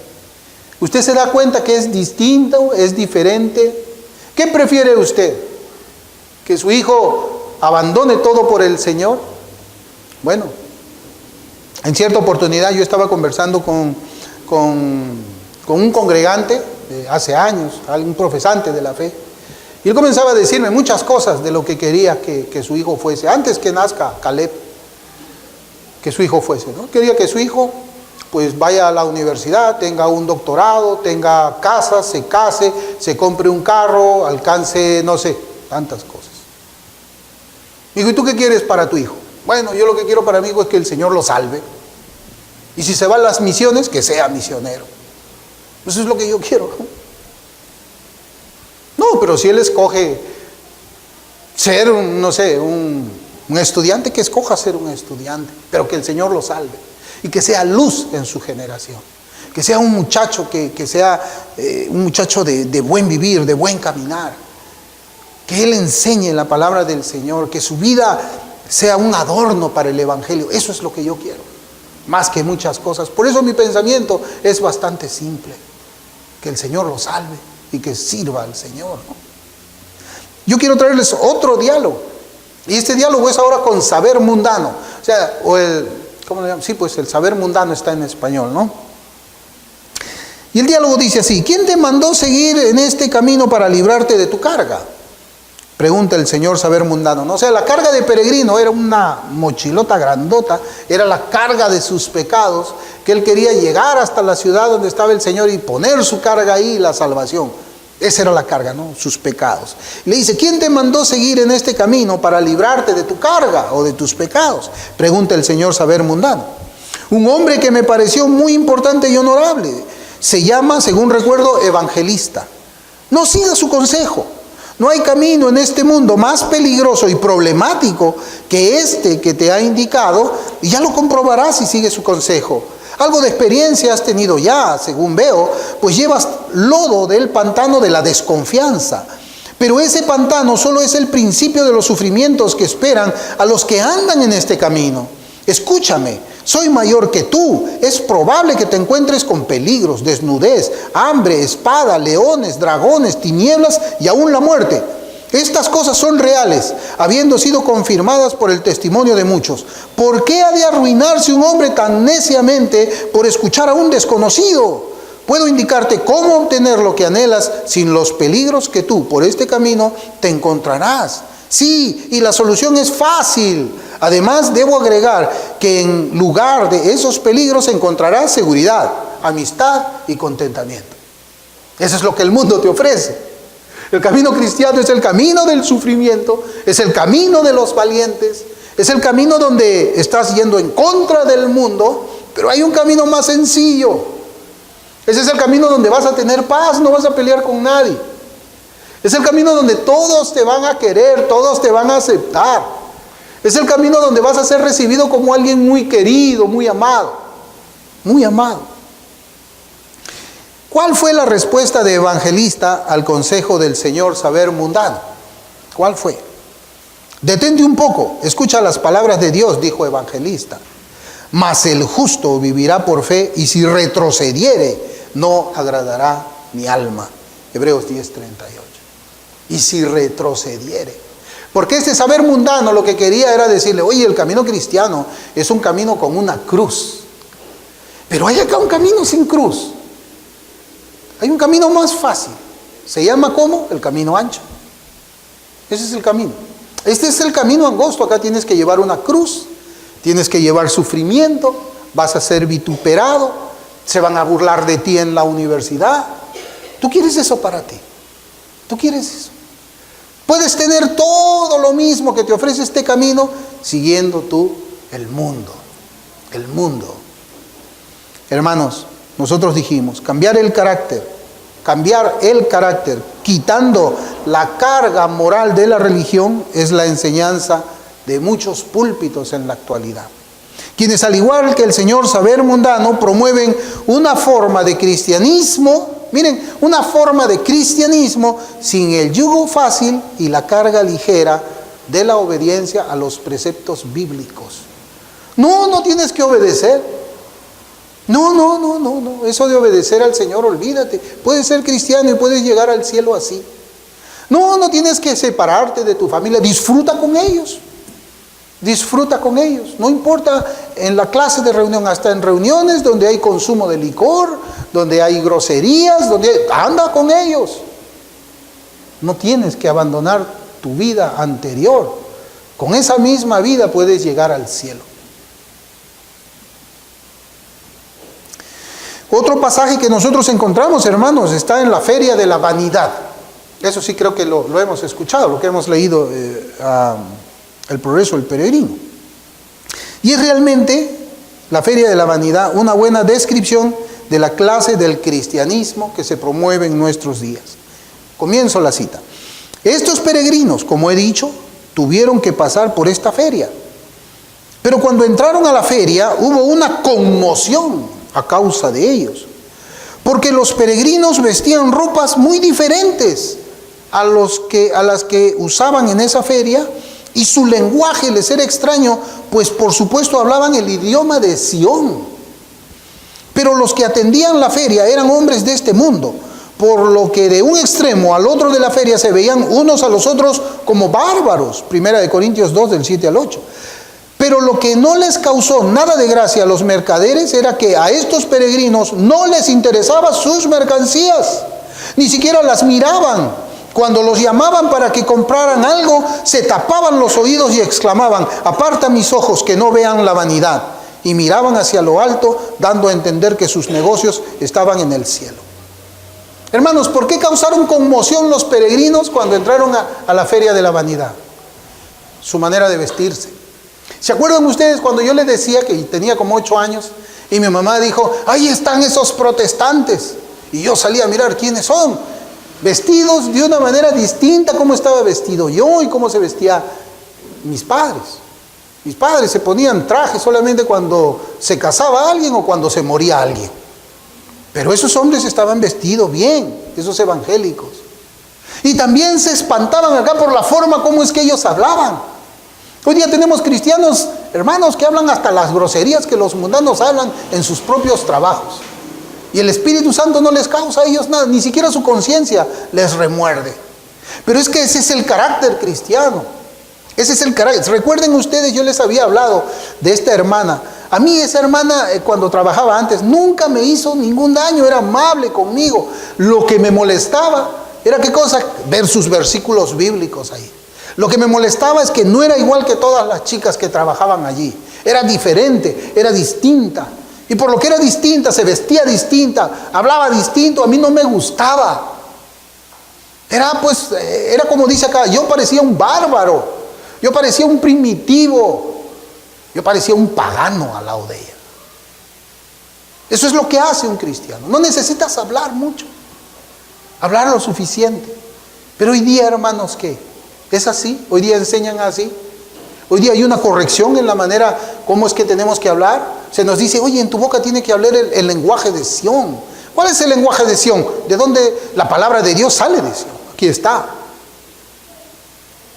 ¿Usted se da cuenta que es distinto, es diferente? ¿Qué prefiere usted? ¿Que su hijo abandone todo por el Señor? Bueno, en cierta oportunidad yo estaba conversando con un congregante hace años, un profesante de la fe, y él comenzaba a decirme muchas cosas de lo que quería que su hijo fuese, antes que nazca Caleb, que su hijo fuese, ¿no? Quería que su hijo pues vaya a la universidad, tenga un doctorado, tenga casa, se case, se compre un carro, alcance, no sé, tantas cosas. Me dijo, ¿y tú qué quieres para tu hijo? Bueno, yo lo que quiero para mi hijo es que el Señor lo salve. Y si se va a las misiones, que sea misionero. Eso es lo que yo quiero. No, pero si él escoge ser, un estudiante, que escoja ser un estudiante, pero que el Señor lo salve. Y que sea luz en su generación. Que sea un muchacho, que sea un muchacho de buen vivir, de buen caminar. Que él enseñe la palabra del Señor, que su vida sea un adorno para el Evangelio. Eso es lo que yo quiero, más que muchas cosas. Por eso mi pensamiento es bastante simple: que el Señor lo salve y que sirva al Señor, ¿no? Yo quiero traerles otro diálogo, y este diálogo es ahora con saber mundano. O sea, ¿cómo le llaman? Sí, pues el saber mundano está en español, ¿no? Y el diálogo dice así: ¿quién te mandó seguir en este camino para librarte de tu carga? Pregunta el señor saber mundano, ¿no? O sea, la carga de peregrino era una mochilota grandota, era la carga de sus pecados, que él quería llegar hasta la ciudad donde estaba el Señor y poner su carga ahí, la salvación. Esa era la carga, ¿no? Sus pecados. Le dice, ¿quién te mandó seguir en este camino para librarte de tu carga o de tus pecados? Pregunta el señor saber mundano. Un hombre que me pareció muy importante y honorable. Se llama, según recuerdo, Evangelista. No siga su consejo. No hay camino en este mundo más peligroso y problemático que este que te ha indicado, y ya lo comprobarás si sigues su consejo. Algo de experiencia has tenido ya, según veo, pues llevas lodo del pantano de la desconfianza. Pero ese pantano solo es el principio de los sufrimientos que esperan a los que andan en este camino. Escúchame, soy mayor que tú. Es probable que te encuentres con peligros, desnudez, hambre, espada, leones, dragones, tinieblas y aún la muerte. Estas cosas son reales, habiendo sido confirmadas por el testimonio de muchos. ¿Por qué ha de arruinarse un hombre tan neciamente por escuchar a un desconocido? Puedo indicarte cómo obtener lo que anhelas sin los peligros que tú por este camino te encontrarás. Sí, y la solución es fácil. Además, debo agregar que en lugar de esos peligros encontrarás seguridad, amistad y contentamiento. Eso es lo que el mundo te ofrece. El camino cristiano es el camino del sufrimiento, es el camino de los valientes, es el camino donde estás yendo en contra del mundo, pero hay un camino más sencillo. Ese es el camino donde vas a tener paz, no vas a pelear con nadie. Es el camino donde todos te van a querer, todos te van a aceptar. Es el camino donde vas a ser recibido como alguien muy querido, muy amado. Muy amado. ¿Cuál fue la respuesta de Evangelista al consejo del señor saber mundano? ¿Cuál fue? Detente un poco, escucha las palabras de Dios, dijo Evangelista. Mas el justo vivirá por fe, y si retrocediere, no agradará mi alma. Hebreos 10:38. Y si retrocediere. Porque este saber mundano lo que quería era decirle, oye, el camino cristiano es un camino con una cruz. Pero hay acá un camino sin cruz. Hay un camino más fácil. Se llama ¿cómo? El camino ancho. Ese es el camino. Este es el camino angosto. Acá tienes que llevar una cruz, tienes que llevar sufrimiento, vas a ser vituperado, se van a burlar de ti en la universidad. ¿Tú quieres eso para ti? ¿Tú quieres eso? Puedes tener todo lo mismo que te ofrece este camino siguiendo tú el mundo. El mundo. Hermanos, nosotros dijimos, cambiar el carácter, quitando la carga moral de la religión, es la enseñanza de muchos púlpitos en la actualidad. Quienes, al igual que el señor Saber Mundano, promueven una forma de cristianismo, miren, una forma de cristianismo sin el yugo fácil y la carga ligera de la obediencia a los preceptos bíblicos. No tienes que obedecer. No. Eso de obedecer al Señor, olvídate. Puedes ser cristiano y puedes llegar al cielo así. No tienes que separarte de tu familia. Disfruta con ellos. No importa en la clase de reunión, hasta en reuniones donde hay consumo de licor, donde hay groserías, anda con ellos. No tienes que abandonar tu vida anterior. Con esa misma vida puedes llegar al cielo. Otro pasaje que nosotros encontramos, hermanos, está en la feria de la vanidad. Eso sí creo que lo hemos escuchado, lo que hemos leído, El progreso del peregrino. Y es realmente la feria de la vanidad una buena descripción de la clase del cristianismo que se promueve en nuestros días. Comienzo la cita. Estos peregrinos, como he dicho, tuvieron que pasar por esta feria. Pero cuando entraron a la feria hubo una conmoción a causa de ellos, porque los peregrinos vestían ropas muy diferentes a las que usaban en esa feria, y su lenguaje les era extraño, pues por supuesto hablaban el idioma de Sión. Pero los que atendían la feria eran hombres de este mundo, por lo que de un extremo al otro de la feria se veían unos a los otros como bárbaros. 1 Corintios 2, del 7 al 8. Pero lo que no les causó nada de gracia a los mercaderes era que a estos peregrinos no les interesaban sus mercancías, ni siquiera las miraban. Cuando los llamaban para que compraran algo, se tapaban los oídos y exclamaban: aparta mis ojos que no vean la vanidad. Y miraban hacia lo alto, dando a entender que sus negocios estaban en el cielo. Hermanos, ¿por qué causaron conmoción los peregrinos cuando entraron a la feria de la vanidad? Su manera de vestirse. ¿Se acuerdan ustedes cuando yo les decía que tenía como 8 años y mi mamá dijo: ahí están esos protestantes? Y yo salí a mirar quiénes son, vestidos de una manera distinta, cómo estaba vestido yo y cómo se vestía mis padres. Mis padres se ponían trajes solamente cuando se casaba alguien o cuando se moría alguien. Pero esos hombres estaban vestidos bien, esos evangélicos. Y también se espantaban acá por la forma como es que ellos hablaban. Hoy día tenemos cristianos, hermanos, que hablan hasta las groserías que los mundanos hablan en sus propios trabajos. Y el Espíritu Santo no les causa a ellos nada, ni siquiera su conciencia les remuerde. Pero es que ese es el carácter cristiano. Ese es el carácter. Recuerden ustedes, yo les había hablado de esta hermana. A mí esa hermana, cuando trabajaba antes, nunca me hizo ningún daño, era amable conmigo. Lo que me molestaba era, ¿qué cosa? Ver sus versículos bíblicos ahí. Lo que me molestaba es que no era igual que todas las chicas que trabajaban allí. Era diferente, era distinta. Y por lo que era distinta, se vestía distinta, hablaba distinto, a mí no me gustaba. Era como dice acá, yo parecía un bárbaro, yo parecía un primitivo, yo parecía un pagano al lado de ella. Eso es lo que hace un cristiano. No necesitas hablar mucho, hablar lo suficiente. Pero hoy día, hermanos, ¿qué? ¿Es así? ¿Hoy día enseñan así? ¿Hoy día hay una corrección en la manera cómo es que tenemos que hablar? Se nos dice: oye, en tu boca tiene que hablar el lenguaje de Sión. ¿Cuál es el lenguaje de Sión? ¿De dónde la palabra de Dios sale de Sión? Aquí está.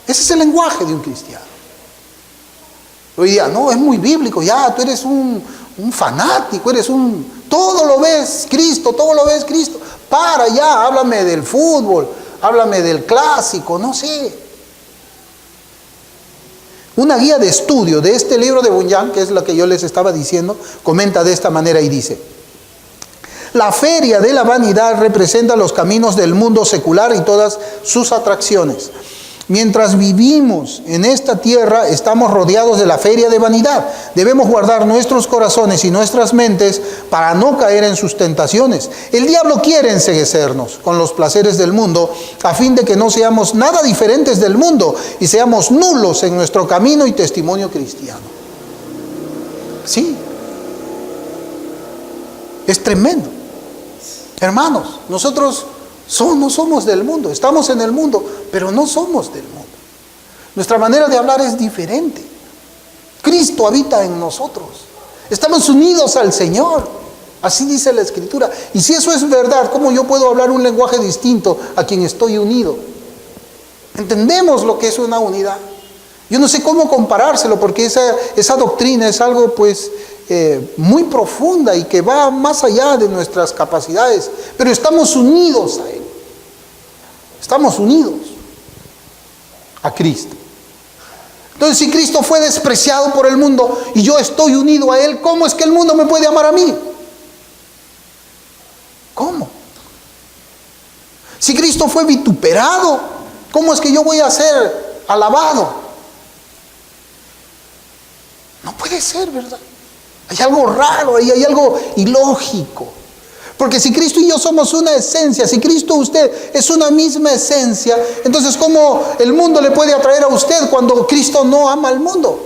Ese es el lenguaje de un cristiano. Hoy día, no, es muy bíblico. Ya, tú eres un fanático, todo lo ves Cristo, todo lo ves Cristo. Para ya, háblame del fútbol, háblame del clásico, no sé. Una guía de estudio de este libro de Bunyan, que es la que yo les estaba diciendo, comenta de esta manera y dice: la feria de la vanidad representa los caminos del mundo secular y todas sus atracciones. Mientras vivimos en esta tierra, estamos rodeados de la feria de vanidad. Debemos guardar nuestros corazones y nuestras mentes para no caer en sus tentaciones. El diablo quiere enceguecernos con los placeres del mundo, a fin de que no seamos nada diferentes del mundo y seamos nulos en nuestro camino y testimonio cristiano. Sí. Es tremendo. Hermanos, nosotros no somos del mundo, estamos en el mundo, pero no somos del mundo. Nuestra manera de hablar es diferente. Cristo habita en nosotros. Estamos unidos al Señor. Así dice la Escritura. Y si eso es verdad, ¿cómo yo puedo hablar un lenguaje distinto a quien estoy unido? ¿Entendemos lo que es una unidad? Yo no sé cómo comparárselo, porque esa doctrina es algo muy profunda y que va más allá de nuestras capacidades, pero estamos unidos a Él. Estamos unidos a Cristo. Entonces, si Cristo fue despreciado por el mundo y yo estoy unido a Él, ¿cómo es que el mundo me puede amar a mí? ¿Cómo? Si Cristo fue vituperado, ¿cómo es que yo voy a ser alabado? No puede ser, ¿verdad? Hay algo raro ahí, hay algo ilógico. Porque si Cristo y yo somos una esencia, si Cristo usted es una misma esencia, entonces ¿cómo el mundo le puede atraer a usted cuando Cristo no ama al mundo?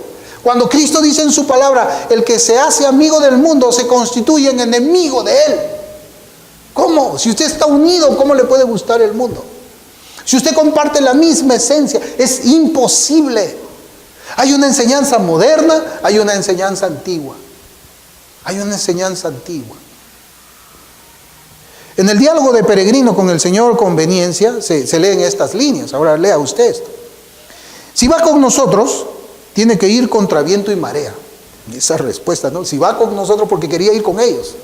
Cuando Cristo dice en su palabra, el que se hace amigo del mundo se constituye en enemigo de él. ¿Cómo? Si usted está unido, ¿cómo le puede gustar el mundo? Si usted comparte la misma esencia, es imposible. Hay una enseñanza moderna, hay una enseñanza antigua. Hay una enseñanza antigua. En el diálogo de Peregrino con el Señor Conveniencia se leen estas líneas. Ahora lea usted esto. Si va con nosotros, tiene que ir contra viento y marea. Esa respuesta, ¿no? Si va con nosotros porque quería ir con ellos.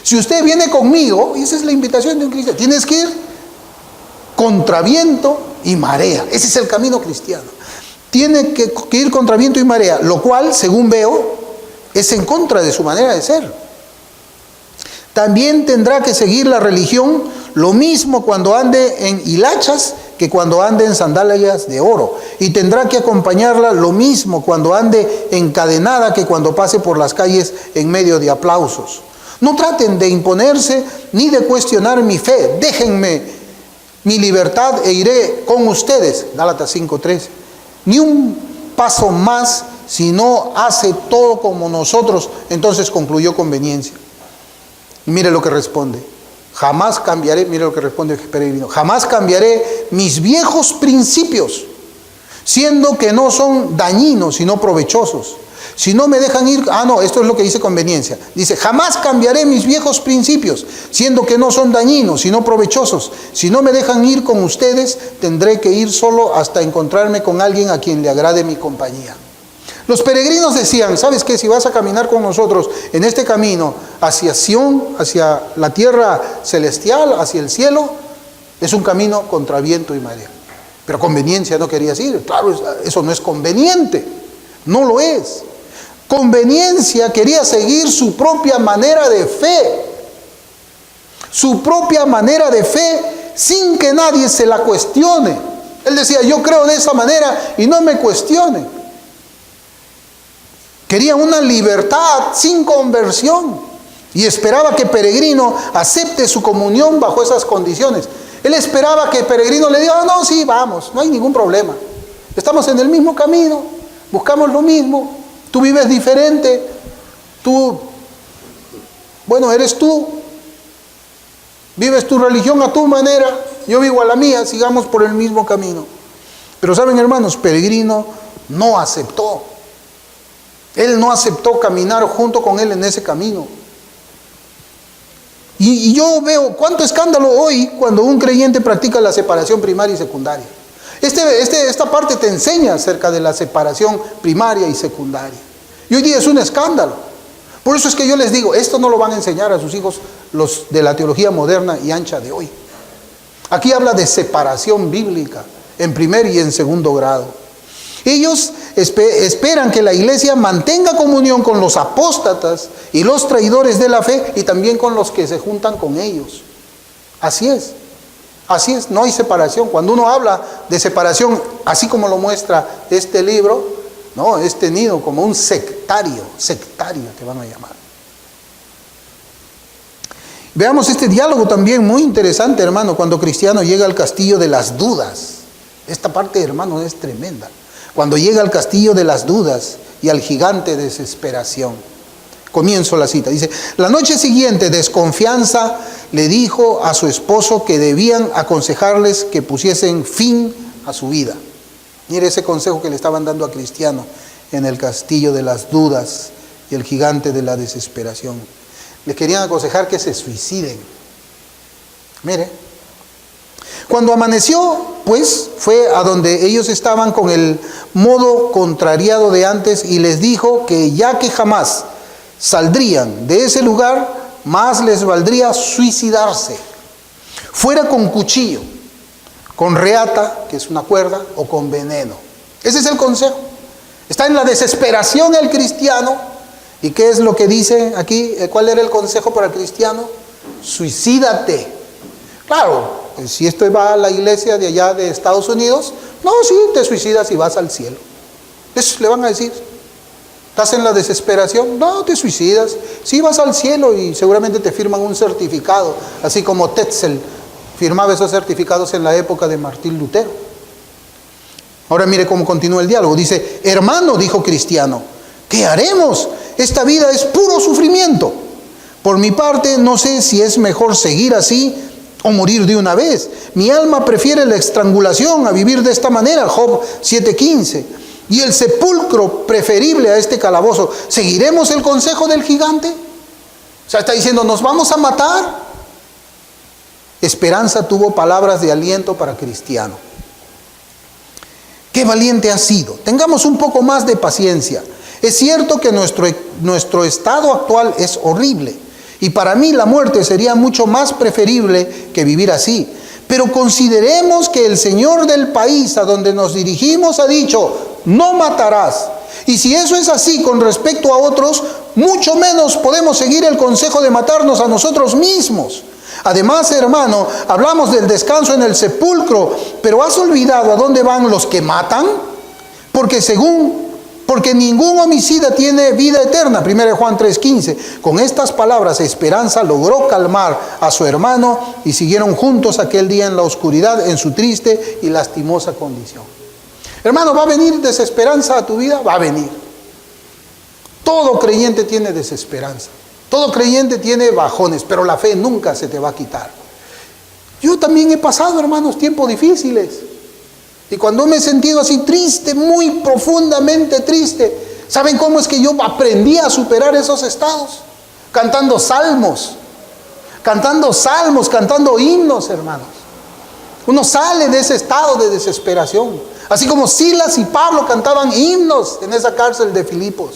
Si usted viene conmigo, y esa es la invitación de un cristiano, tienes que ir contra viento y marea. Ese es el camino cristiano. Tiene que ir contra viento y marea, lo cual, según veo, es en contra de su manera de ser. También tendrá que seguir la religión lo mismo cuando ande en hilachas que cuando ande en sandalias de oro. Y tendrá que acompañarla lo mismo cuando ande encadenada que cuando pase por las calles en medio de aplausos. No traten de imponerse ni de cuestionar mi fe. Déjenme mi libertad e iré con ustedes. Gálatas 5:13. Ni un paso más si no hace todo como nosotros. Entonces concluyó Conveniencia. Y mire lo que responde. Jamás cambiaré, mire lo que responde Peregrino. Jamás cambiaré mis viejos principios, siendo que no son dañinos, sino provechosos. Si no me dejan ir, esto es lo que dice Conveniencia. Dice, jamás cambiaré mis viejos principios, siendo que no son dañinos, sino provechosos. Si no me dejan ir con ustedes, tendré que ir solo hasta encontrarme con alguien a quien le agrade mi compañía. Los peregrinos decían, ¿sabes qué? Si vas a caminar con nosotros en este camino hacia Sión, hacia la tierra celestial, hacia el cielo, es un camino contra viento y marea. Pero Conveniencia no querías ir. Claro, eso no es conveniente. No lo es. Conveniencia quería seguir su propia manera de fe. Su propia manera de fe sin que nadie se la cuestione. Él decía, yo creo de esa manera y no me cuestione. Quería una libertad sin conversión y esperaba que Peregrino acepte su comunión bajo esas condiciones. Él esperaba que Peregrino le diga, no, sí, vamos, no hay ningún problema. Estamos en el mismo camino, buscamos lo mismo, tú vives diferente, eres tú, vives tu religión a tu manera, yo vivo a la mía, sigamos por el mismo camino. Pero saben, hermanos, Peregrino no aceptó. Él no aceptó caminar junto con él en ese camino. Y yo veo cuánto escándalo hoy cuando un creyente practica la separación primaria y secundaria. Esta parte te enseña acerca de la separación primaria y secundaria. Y hoy día es un escándalo. Por eso es que yo les digo, esto no lo van a enseñar a sus hijos los de la teología moderna y ancha de hoy. Aquí habla de separación bíblica en primer y en segundo grado. Ellos esperan que la iglesia mantenga comunión con los apóstatas y los traidores de la fe y también con los que se juntan con ellos. Así es. Así es, no hay separación. Cuando uno habla de separación, así como lo muestra este libro, no, es tenido como un sectario te van a llamar. Veamos este diálogo también muy interesante, hermano, cuando Cristiano llega al castillo de las dudas. Esta parte, hermano, es tremenda. Cuando llega al castillo de las dudas y al gigante de desesperación. Comienzo la cita. Dice, la noche siguiente, Desconfianza le dijo a su esposo que debían aconsejarles que pusiesen fin a su vida. Mire ese consejo que le estaban dando a Cristiano en el castillo de las dudas y el gigante de la desesperación. Le querían aconsejar que se suiciden. Mire. Cuando amaneció, pues, fue a donde ellos estaban con el modo contrariado de antes y les dijo que ya que jamás saldrían de ese lugar, más les valdría suicidarse. Fuera con cuchillo, con reata, que es una cuerda, o con veneno. Ese es el consejo. Está en la desesperación el cristiano. ¿Y qué es lo que dice aquí? ¿Cuál era el consejo para el cristiano? Suicídate. Claro, si esto va a la iglesia de allá de Estados Unidos, no, sí, te suicidas y vas al cielo. Eso le van a decir. ¿Estás en la desesperación? No, te suicidas. Sí, vas al cielo y seguramente te firman un certificado, así como Tetzel firmaba esos certificados en la época de Martín Lutero. Ahora mire cómo continúa el diálogo. Dice, hermano, dijo Cristiano, ¿qué haremos? Esta vida es puro sufrimiento. Por mi parte, no sé si es mejor seguir así o morir de una vez. Mi alma prefiere la estrangulación a vivir de esta manera. Job 7:15. Y el sepulcro preferible a este calabozo. ¿Seguiremos el consejo del gigante? O sea, está diciendo, ¿nos vamos a matar? Esperanza tuvo palabras de aliento para Cristiano. Qué valiente has sido. Tengamos un poco más de paciencia. Es cierto que nuestro estado actual es horrible. Y para mí la muerte sería mucho más preferible que vivir así. Pero consideremos que el Señor del país a donde nos dirigimos ha dicho, no matarás. Y si eso es así con respecto a otros, mucho menos podemos seguir el consejo de matarnos a nosotros mismos. Además, hermano, hablamos del descanso en el sepulcro, pero ¿has olvidado a dónde van los que matan? Porque ningún homicida tiene vida eterna. 1 Juan 3:15. Con estas palabras, Esperanza logró calmar a su hermano y siguieron juntos aquel día en la oscuridad, en su triste y lastimosa condición. Hermano, ¿va a venir desesperanza a tu vida? Va a venir. Todo creyente tiene desesperanza. Todo creyente tiene bajones, pero la fe nunca se te va a quitar. Yo también he pasado, hermanos, tiempos difíciles. Y cuando me he sentido así triste, muy profundamente triste, ¿saben cómo es que yo aprendí a superar esos estados? Cantando salmos, cantando himnos, hermanos. Uno sale de ese estado de desesperación. Así como Silas y Pablo cantaban himnos en esa cárcel de Filipos.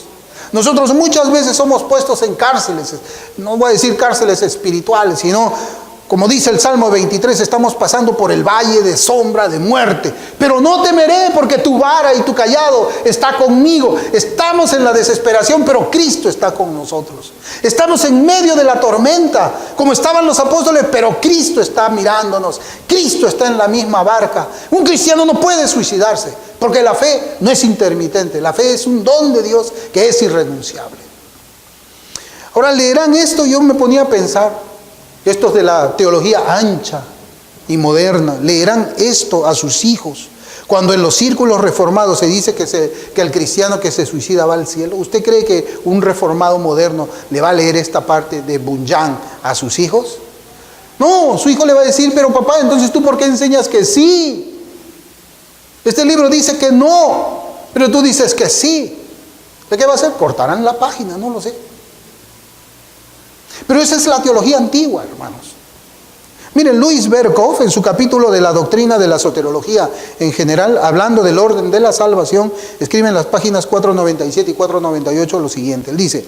Nosotros muchas veces somos puestos en cárceles, no voy a decir cárceles espirituales, sino, como dice el Salmo 23, estamos pasando por el valle de sombra de muerte. Pero no temeré porque tu vara y tu cayado está conmigo. Estamos en la desesperación, pero Cristo está con nosotros. Estamos en medio de la tormenta, como estaban los apóstoles, pero Cristo está mirándonos. Cristo está en la misma barca. Un cristiano no puede suicidarse, porque la fe no es intermitente. La fe es un don de Dios que es irrenunciable. Ahora leerán esto y yo me ponía a pensar. Estos de la teología ancha y moderna leerán esto a sus hijos. Cuando en los círculos reformados se dice que el cristiano que se suicida va al cielo, ¿usted cree que un reformado moderno le va a leer esta parte de Bunyan a sus hijos? No, su hijo le va a decir, pero papá, entonces tú ¿por qué enseñas que sí? Este libro dice que no, pero tú dices que sí. ¿De qué va a hacer? Cortarán la página, no lo sé. Pero esa es la teología antigua, hermanos. Miren, Louis Berkhoff, en su capítulo de la doctrina de la soteriología en general, hablando del orden de la salvación, escribe en las páginas 497 y 498 lo siguiente. Él dice,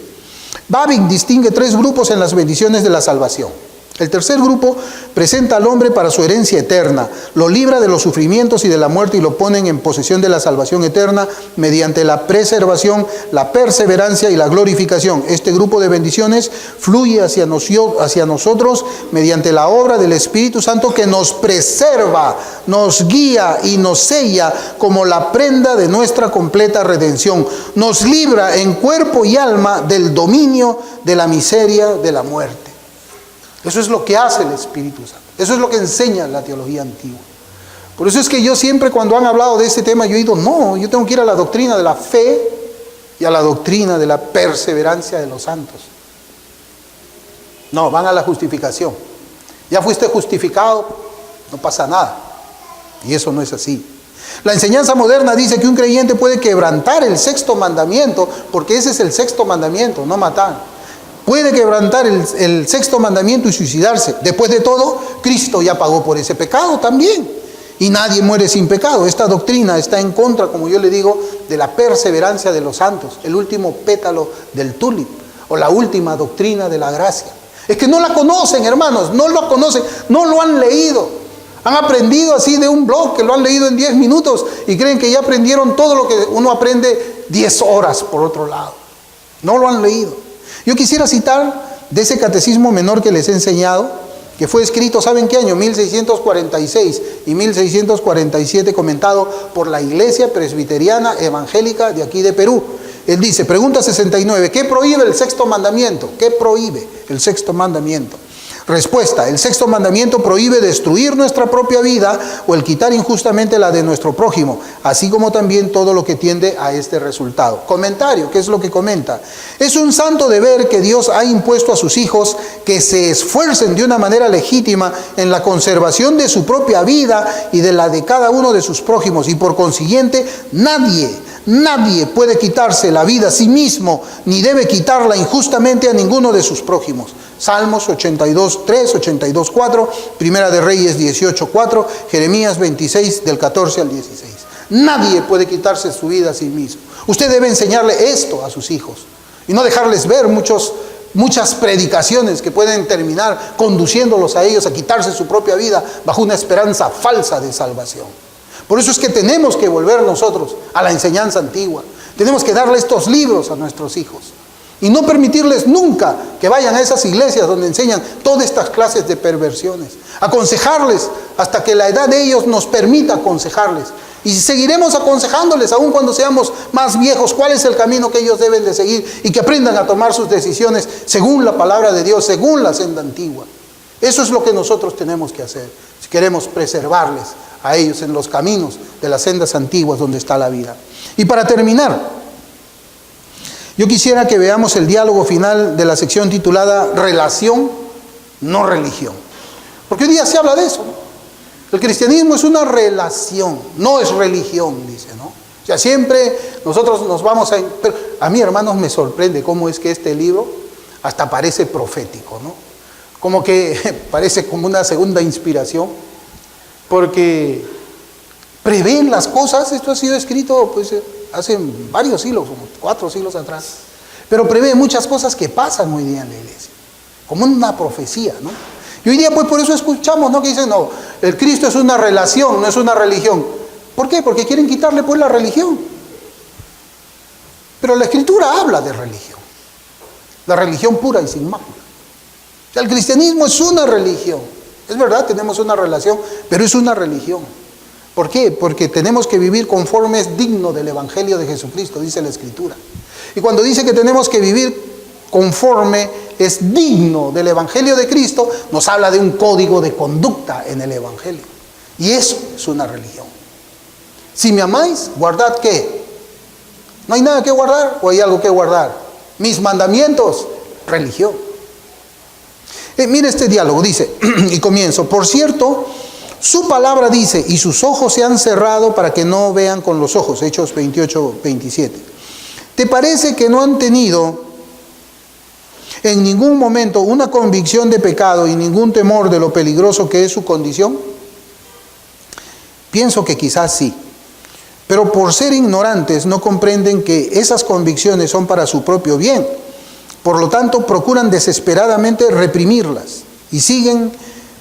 Bavinck distingue 3 grupos en las bendiciones de la salvación. El tercer grupo presenta al hombre para su herencia eterna, lo libra de los sufrimientos y de la muerte y lo ponen en posesión de la salvación eterna mediante la preservación, la perseverancia y la glorificación. Este grupo de bendiciones fluye hacia nosotros mediante la obra del Espíritu Santo que nos preserva, nos guía y nos sella como la prenda de nuestra completa redención. Nos libra en cuerpo y alma del dominio de la miseria de la muerte. Eso es lo que hace el Espíritu Santo. Eso es lo que enseña la teología antigua. Por eso es que yo siempre cuando han hablado de este tema, yo he ido, no, yo tengo que ir a la doctrina de la fe y a la doctrina de la perseverancia de los santos. No, van a la justificación. Ya fuiste justificado, no pasa nada. Y eso no es así. La enseñanza moderna dice que un creyente puede quebrantar el sexto mandamiento, porque ese es el sexto mandamiento, no matar. Puede quebrantar el sexto mandamiento y suicidarse. Después de todo, Cristo ya pagó por ese pecado también. Y nadie muere sin pecado. Esta doctrina está en contra, como yo le digo, de la perseverancia de los santos. El último pétalo del tulip. O la última doctrina de la gracia. Es que no la conocen, hermanos. No lo conocen. No lo han leído. Han aprendido así de un blog que lo han leído en 10 minutos. Y creen que ya aprendieron todo lo que uno aprende 10 horas por otro lado. No lo han leído. Yo quisiera citar de ese catecismo menor que les he enseñado, que fue escrito, ¿saben qué año? 1646 y 1647, comentado por la Iglesia Presbiteriana Evangélica de aquí de Perú. Él dice, pregunta 69, ¿qué prohíbe el sexto mandamiento? ¿Qué prohíbe el sexto mandamiento? Respuesta, el sexto mandamiento prohíbe destruir nuestra propia vida o el quitar injustamente la de nuestro prójimo, así como también todo lo que tiende a este resultado. Comentario, ¿qué es lo que comenta? Es un santo deber que Dios ha impuesto a sus hijos que se esfuercen de una manera legítima en la conservación de su propia vida y de la de cada uno de sus prójimos, y por consiguiente nadie puede quitarse la vida a sí mismo, ni debe quitarla injustamente a ninguno de sus prójimos. Salmos 82:3, 82:4, Primera de Reyes 18:4, Jeremías 26 del 14 al 16. Nadie puede quitarse su vida a sí mismo. Usted debe enseñarle esto a sus hijos y no dejarles ver muchas predicaciones que pueden terminar conduciéndolos a ellos a quitarse su propia vida bajo una esperanza falsa de salvación. Por eso es que tenemos que volver nosotros a la enseñanza antigua. Tenemos que darle estos libros a nuestros hijos. Y no permitirles nunca que vayan a esas iglesias donde enseñan todas estas clases de perversiones. Aconsejarles hasta que la edad de ellos nos permita aconsejarles. Y seguiremos aconsejándoles aun cuando seamos más viejos cuál es el camino que ellos deben de seguir y que aprendan a tomar sus decisiones según la palabra de Dios, según la senda antigua. Eso es lo que nosotros tenemos que hacer si queremos preservarles a ellos en los caminos de las sendas antiguas donde está la vida. Y para terminar, yo quisiera que veamos el diálogo final de la sección titulada Relación, no religión. Porque hoy día se habla de eso, ¿no? El cristianismo es una relación, no es religión, dice, ¿no? O sea, siempre nosotros nos vamos a... Pero a mí, hermanos, me sorprende cómo es que este libro hasta parece profético, ¿no? Como que parece como una segunda inspiración, porque prevén las cosas. Esto ha sido escrito pues hace varios siglos, como 4 siglos atrás, pero prevé muchas cosas que pasan hoy día en la iglesia, como una profecía, ¿no? Y hoy día pues por eso escuchamos, ¿no? Que dicen, no, el Cristo es una relación, no es una religión. ¿Por qué? Porque quieren quitarle pues la religión. Pero la Escritura habla de religión, la religión pura y sin mácula. O sea, el cristianismo es una religión. Es verdad, tenemos una relación, pero es una religión. ¿Por qué? Porque tenemos que vivir conforme es digno del Evangelio de Jesucristo, dice la Escritura. Y cuando dice que tenemos que vivir conforme es digno del Evangelio de Cristo, nos habla de un código de conducta en el Evangelio. Y eso es una religión. Si me amáis, guardad ¿qué? ¿No hay nada que guardar o hay algo que guardar? Mis mandamientos, religión. Mire este diálogo, dice, y comienzo. Por cierto, su palabra dice, y sus ojos se han cerrado para que no vean con los ojos. Hechos 28:27. ¿Te parece que no han tenido en ningún momento una convicción de pecado y ningún temor de lo peligroso que es su condición? Pienso que quizás sí, pero por ser ignorantes no comprenden que esas convicciones son para su propio bien. Por lo tanto, procuran desesperadamente reprimirlas. y siguen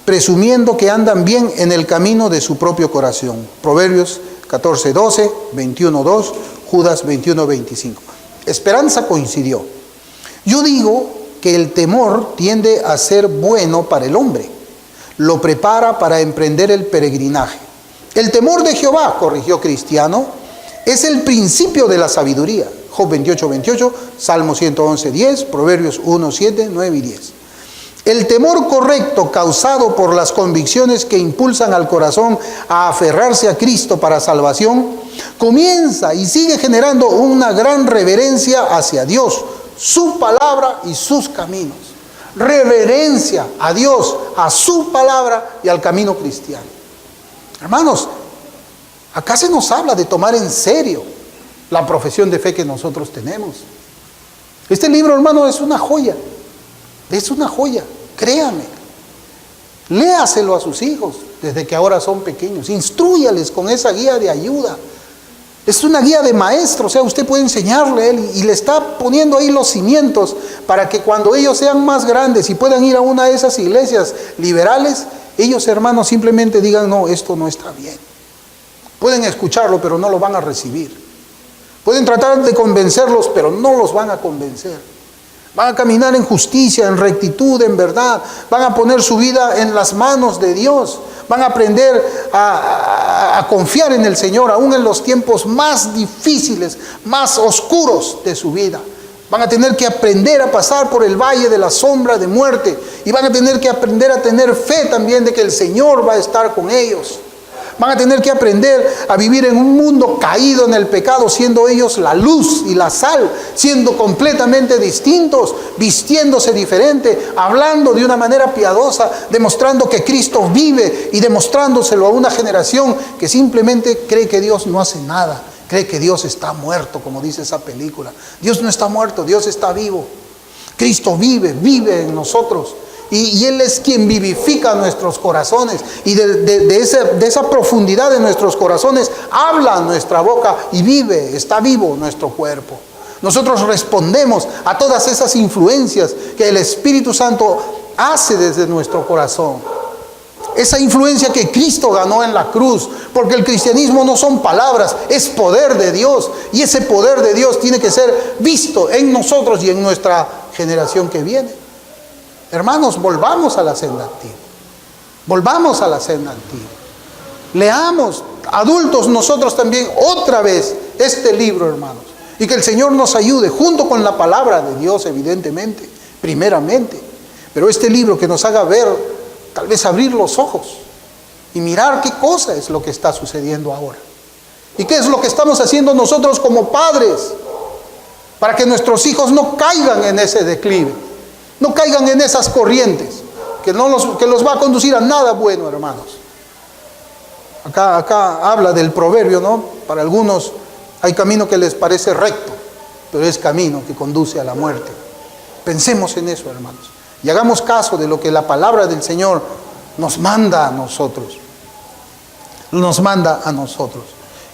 presumiendo que andan bien en el camino de su propio corazón. Proverbios 14:12, 21:2, Judas 21:25. Esperanza coincidió. Yo digo que el temor tiende a ser bueno para el hombre. Lo prepara para emprender el peregrinaje. El temor de Jehová, corrigió Cristiano, es el principio de la sabiduría. Job 28:28, Salmo 111:10, Proverbios 1:7, 9 y 10. El temor correcto causado por las convicciones que impulsan al corazón a aferrarse a Cristo para salvación, comienza y sigue generando una gran reverencia hacia Dios, su palabra y sus caminos. Reverencia a Dios, a su palabra y al camino cristiano. Hermanos, acá se nos habla de tomar en serio la profesión de fe que nosotros tenemos. Este libro, hermano, es una joya. Es una joya, créame. Léaselo a sus hijos desde que ahora son pequeños. Instrúyales con esa guía de ayuda. Es una guía de maestro, o sea, usted puede enseñarle a él y le está poniendo ahí los cimientos para que cuando ellos sean más grandes y puedan ir a una de esas iglesias liberales, ellos, hermanos, simplemente digan, no, esto no está bien. Pueden escucharlo, pero no lo van a recibir. Pueden tratar de convencerlos, pero no los van a convencer. Van a caminar en justicia, en rectitud, en verdad. Van a poner su vida en las manos de Dios. Van a aprender a confiar en el Señor, aún en los tiempos más difíciles, más oscuros de su vida. Van a tener que aprender a pasar por el valle de la sombra de muerte. Y van a tener que aprender a tener fe también de que el Señor va a estar con ellos. Van a tener que aprender a vivir en un mundo caído en el pecado, siendo ellos la luz y la sal, siendo completamente distintos, vistiéndose diferente, hablando de una manera piadosa, demostrando que Cristo vive y demostrándoselo a una generación que simplemente cree que Dios no hace nada, cree que Dios está muerto, como dice esa película. Dios no está muerto, Dios está vivo. Cristo vive en nosotros. Y Él es quien vivifica nuestros corazones. Y de esa profundidad de nuestros corazones habla nuestra boca y está vivo nuestro cuerpo. Nosotros respondemos a todas esas influencias que el Espíritu Santo hace desde nuestro corazón. Esa influencia que Cristo ganó en la cruz. Porque el cristianismo no son palabras, es poder de Dios. Y ese poder de Dios tiene que ser visto en nosotros y en nuestra generación que viene. Hermanos, volvamos a la senda antigua. Volvamos a la senda antigua. Leamos, adultos, nosotros también, otra vez, este libro, hermanos. Y que el Señor nos ayude, junto con la palabra de Dios, evidentemente, primeramente. Pero este libro que nos haga ver, tal vez abrir los ojos y mirar qué cosa es lo que está sucediendo ahora. Y qué es lo que estamos haciendo nosotros como padres, para que nuestros hijos no caigan en ese declive. No caigan en esas corrientes que los va a conducir a nada bueno, hermanos. Acá habla del proverbio, ¿no? Para algunos hay camino que les parece recto, pero es camino que conduce a la muerte. Pensemos en eso, hermanos. Y hagamos caso de lo que la palabra del Señor nos manda a nosotros. Nos manda a nosotros.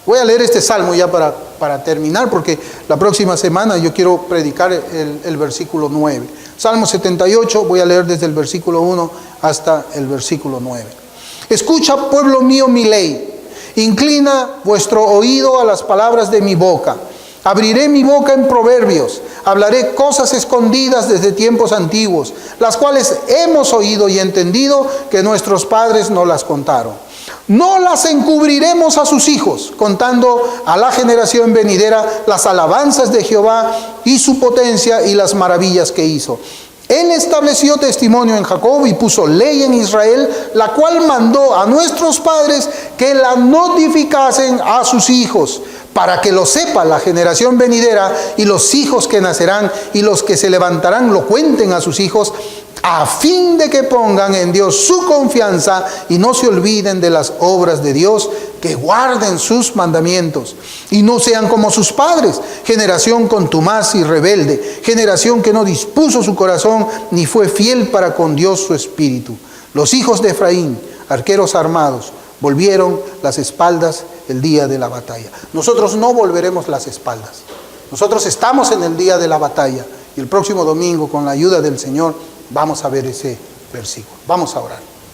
Voy a leer este salmo ya para terminar, porque la próxima semana yo quiero predicar el versículo 9. Salmo 78, voy a leer desde el versículo 1 hasta el versículo 9. Escucha, pueblo mío, mi ley. Inclina vuestro oído a las palabras de mi boca. Abriré mi boca en proverbios. Hablaré cosas escondidas desde tiempos antiguos, las cuales hemos oído y entendido que nuestros padres no las contaron. No las encubriremos a sus hijos, contando a la generación venidera las alabanzas de Jehová y su potencia y las maravillas que hizo. Él estableció testimonio en Jacob y puso ley en Israel, la cual mandó a nuestros padres que la notificasen a sus hijos, para que lo sepa la generación venidera y los hijos que nacerán y los que se levantarán lo cuenten a sus hijos, a fin de que pongan en Dios su confianza y no se olviden de las obras de Dios, que guarden sus mandamientos y no sean como sus padres, generación contumaz y rebelde, generación que no dispuso su corazón ni fue fiel para con Dios su espíritu. Los hijos de Efraín, arqueros armados, volvieron las espaldas el día de la batalla. Nosotros no volveremos las espaldas. Nosotros estamos en el día de la batalla y el próximo domingo, con la ayuda del Señor, vamos a ver ese versículo. Vamos a orar.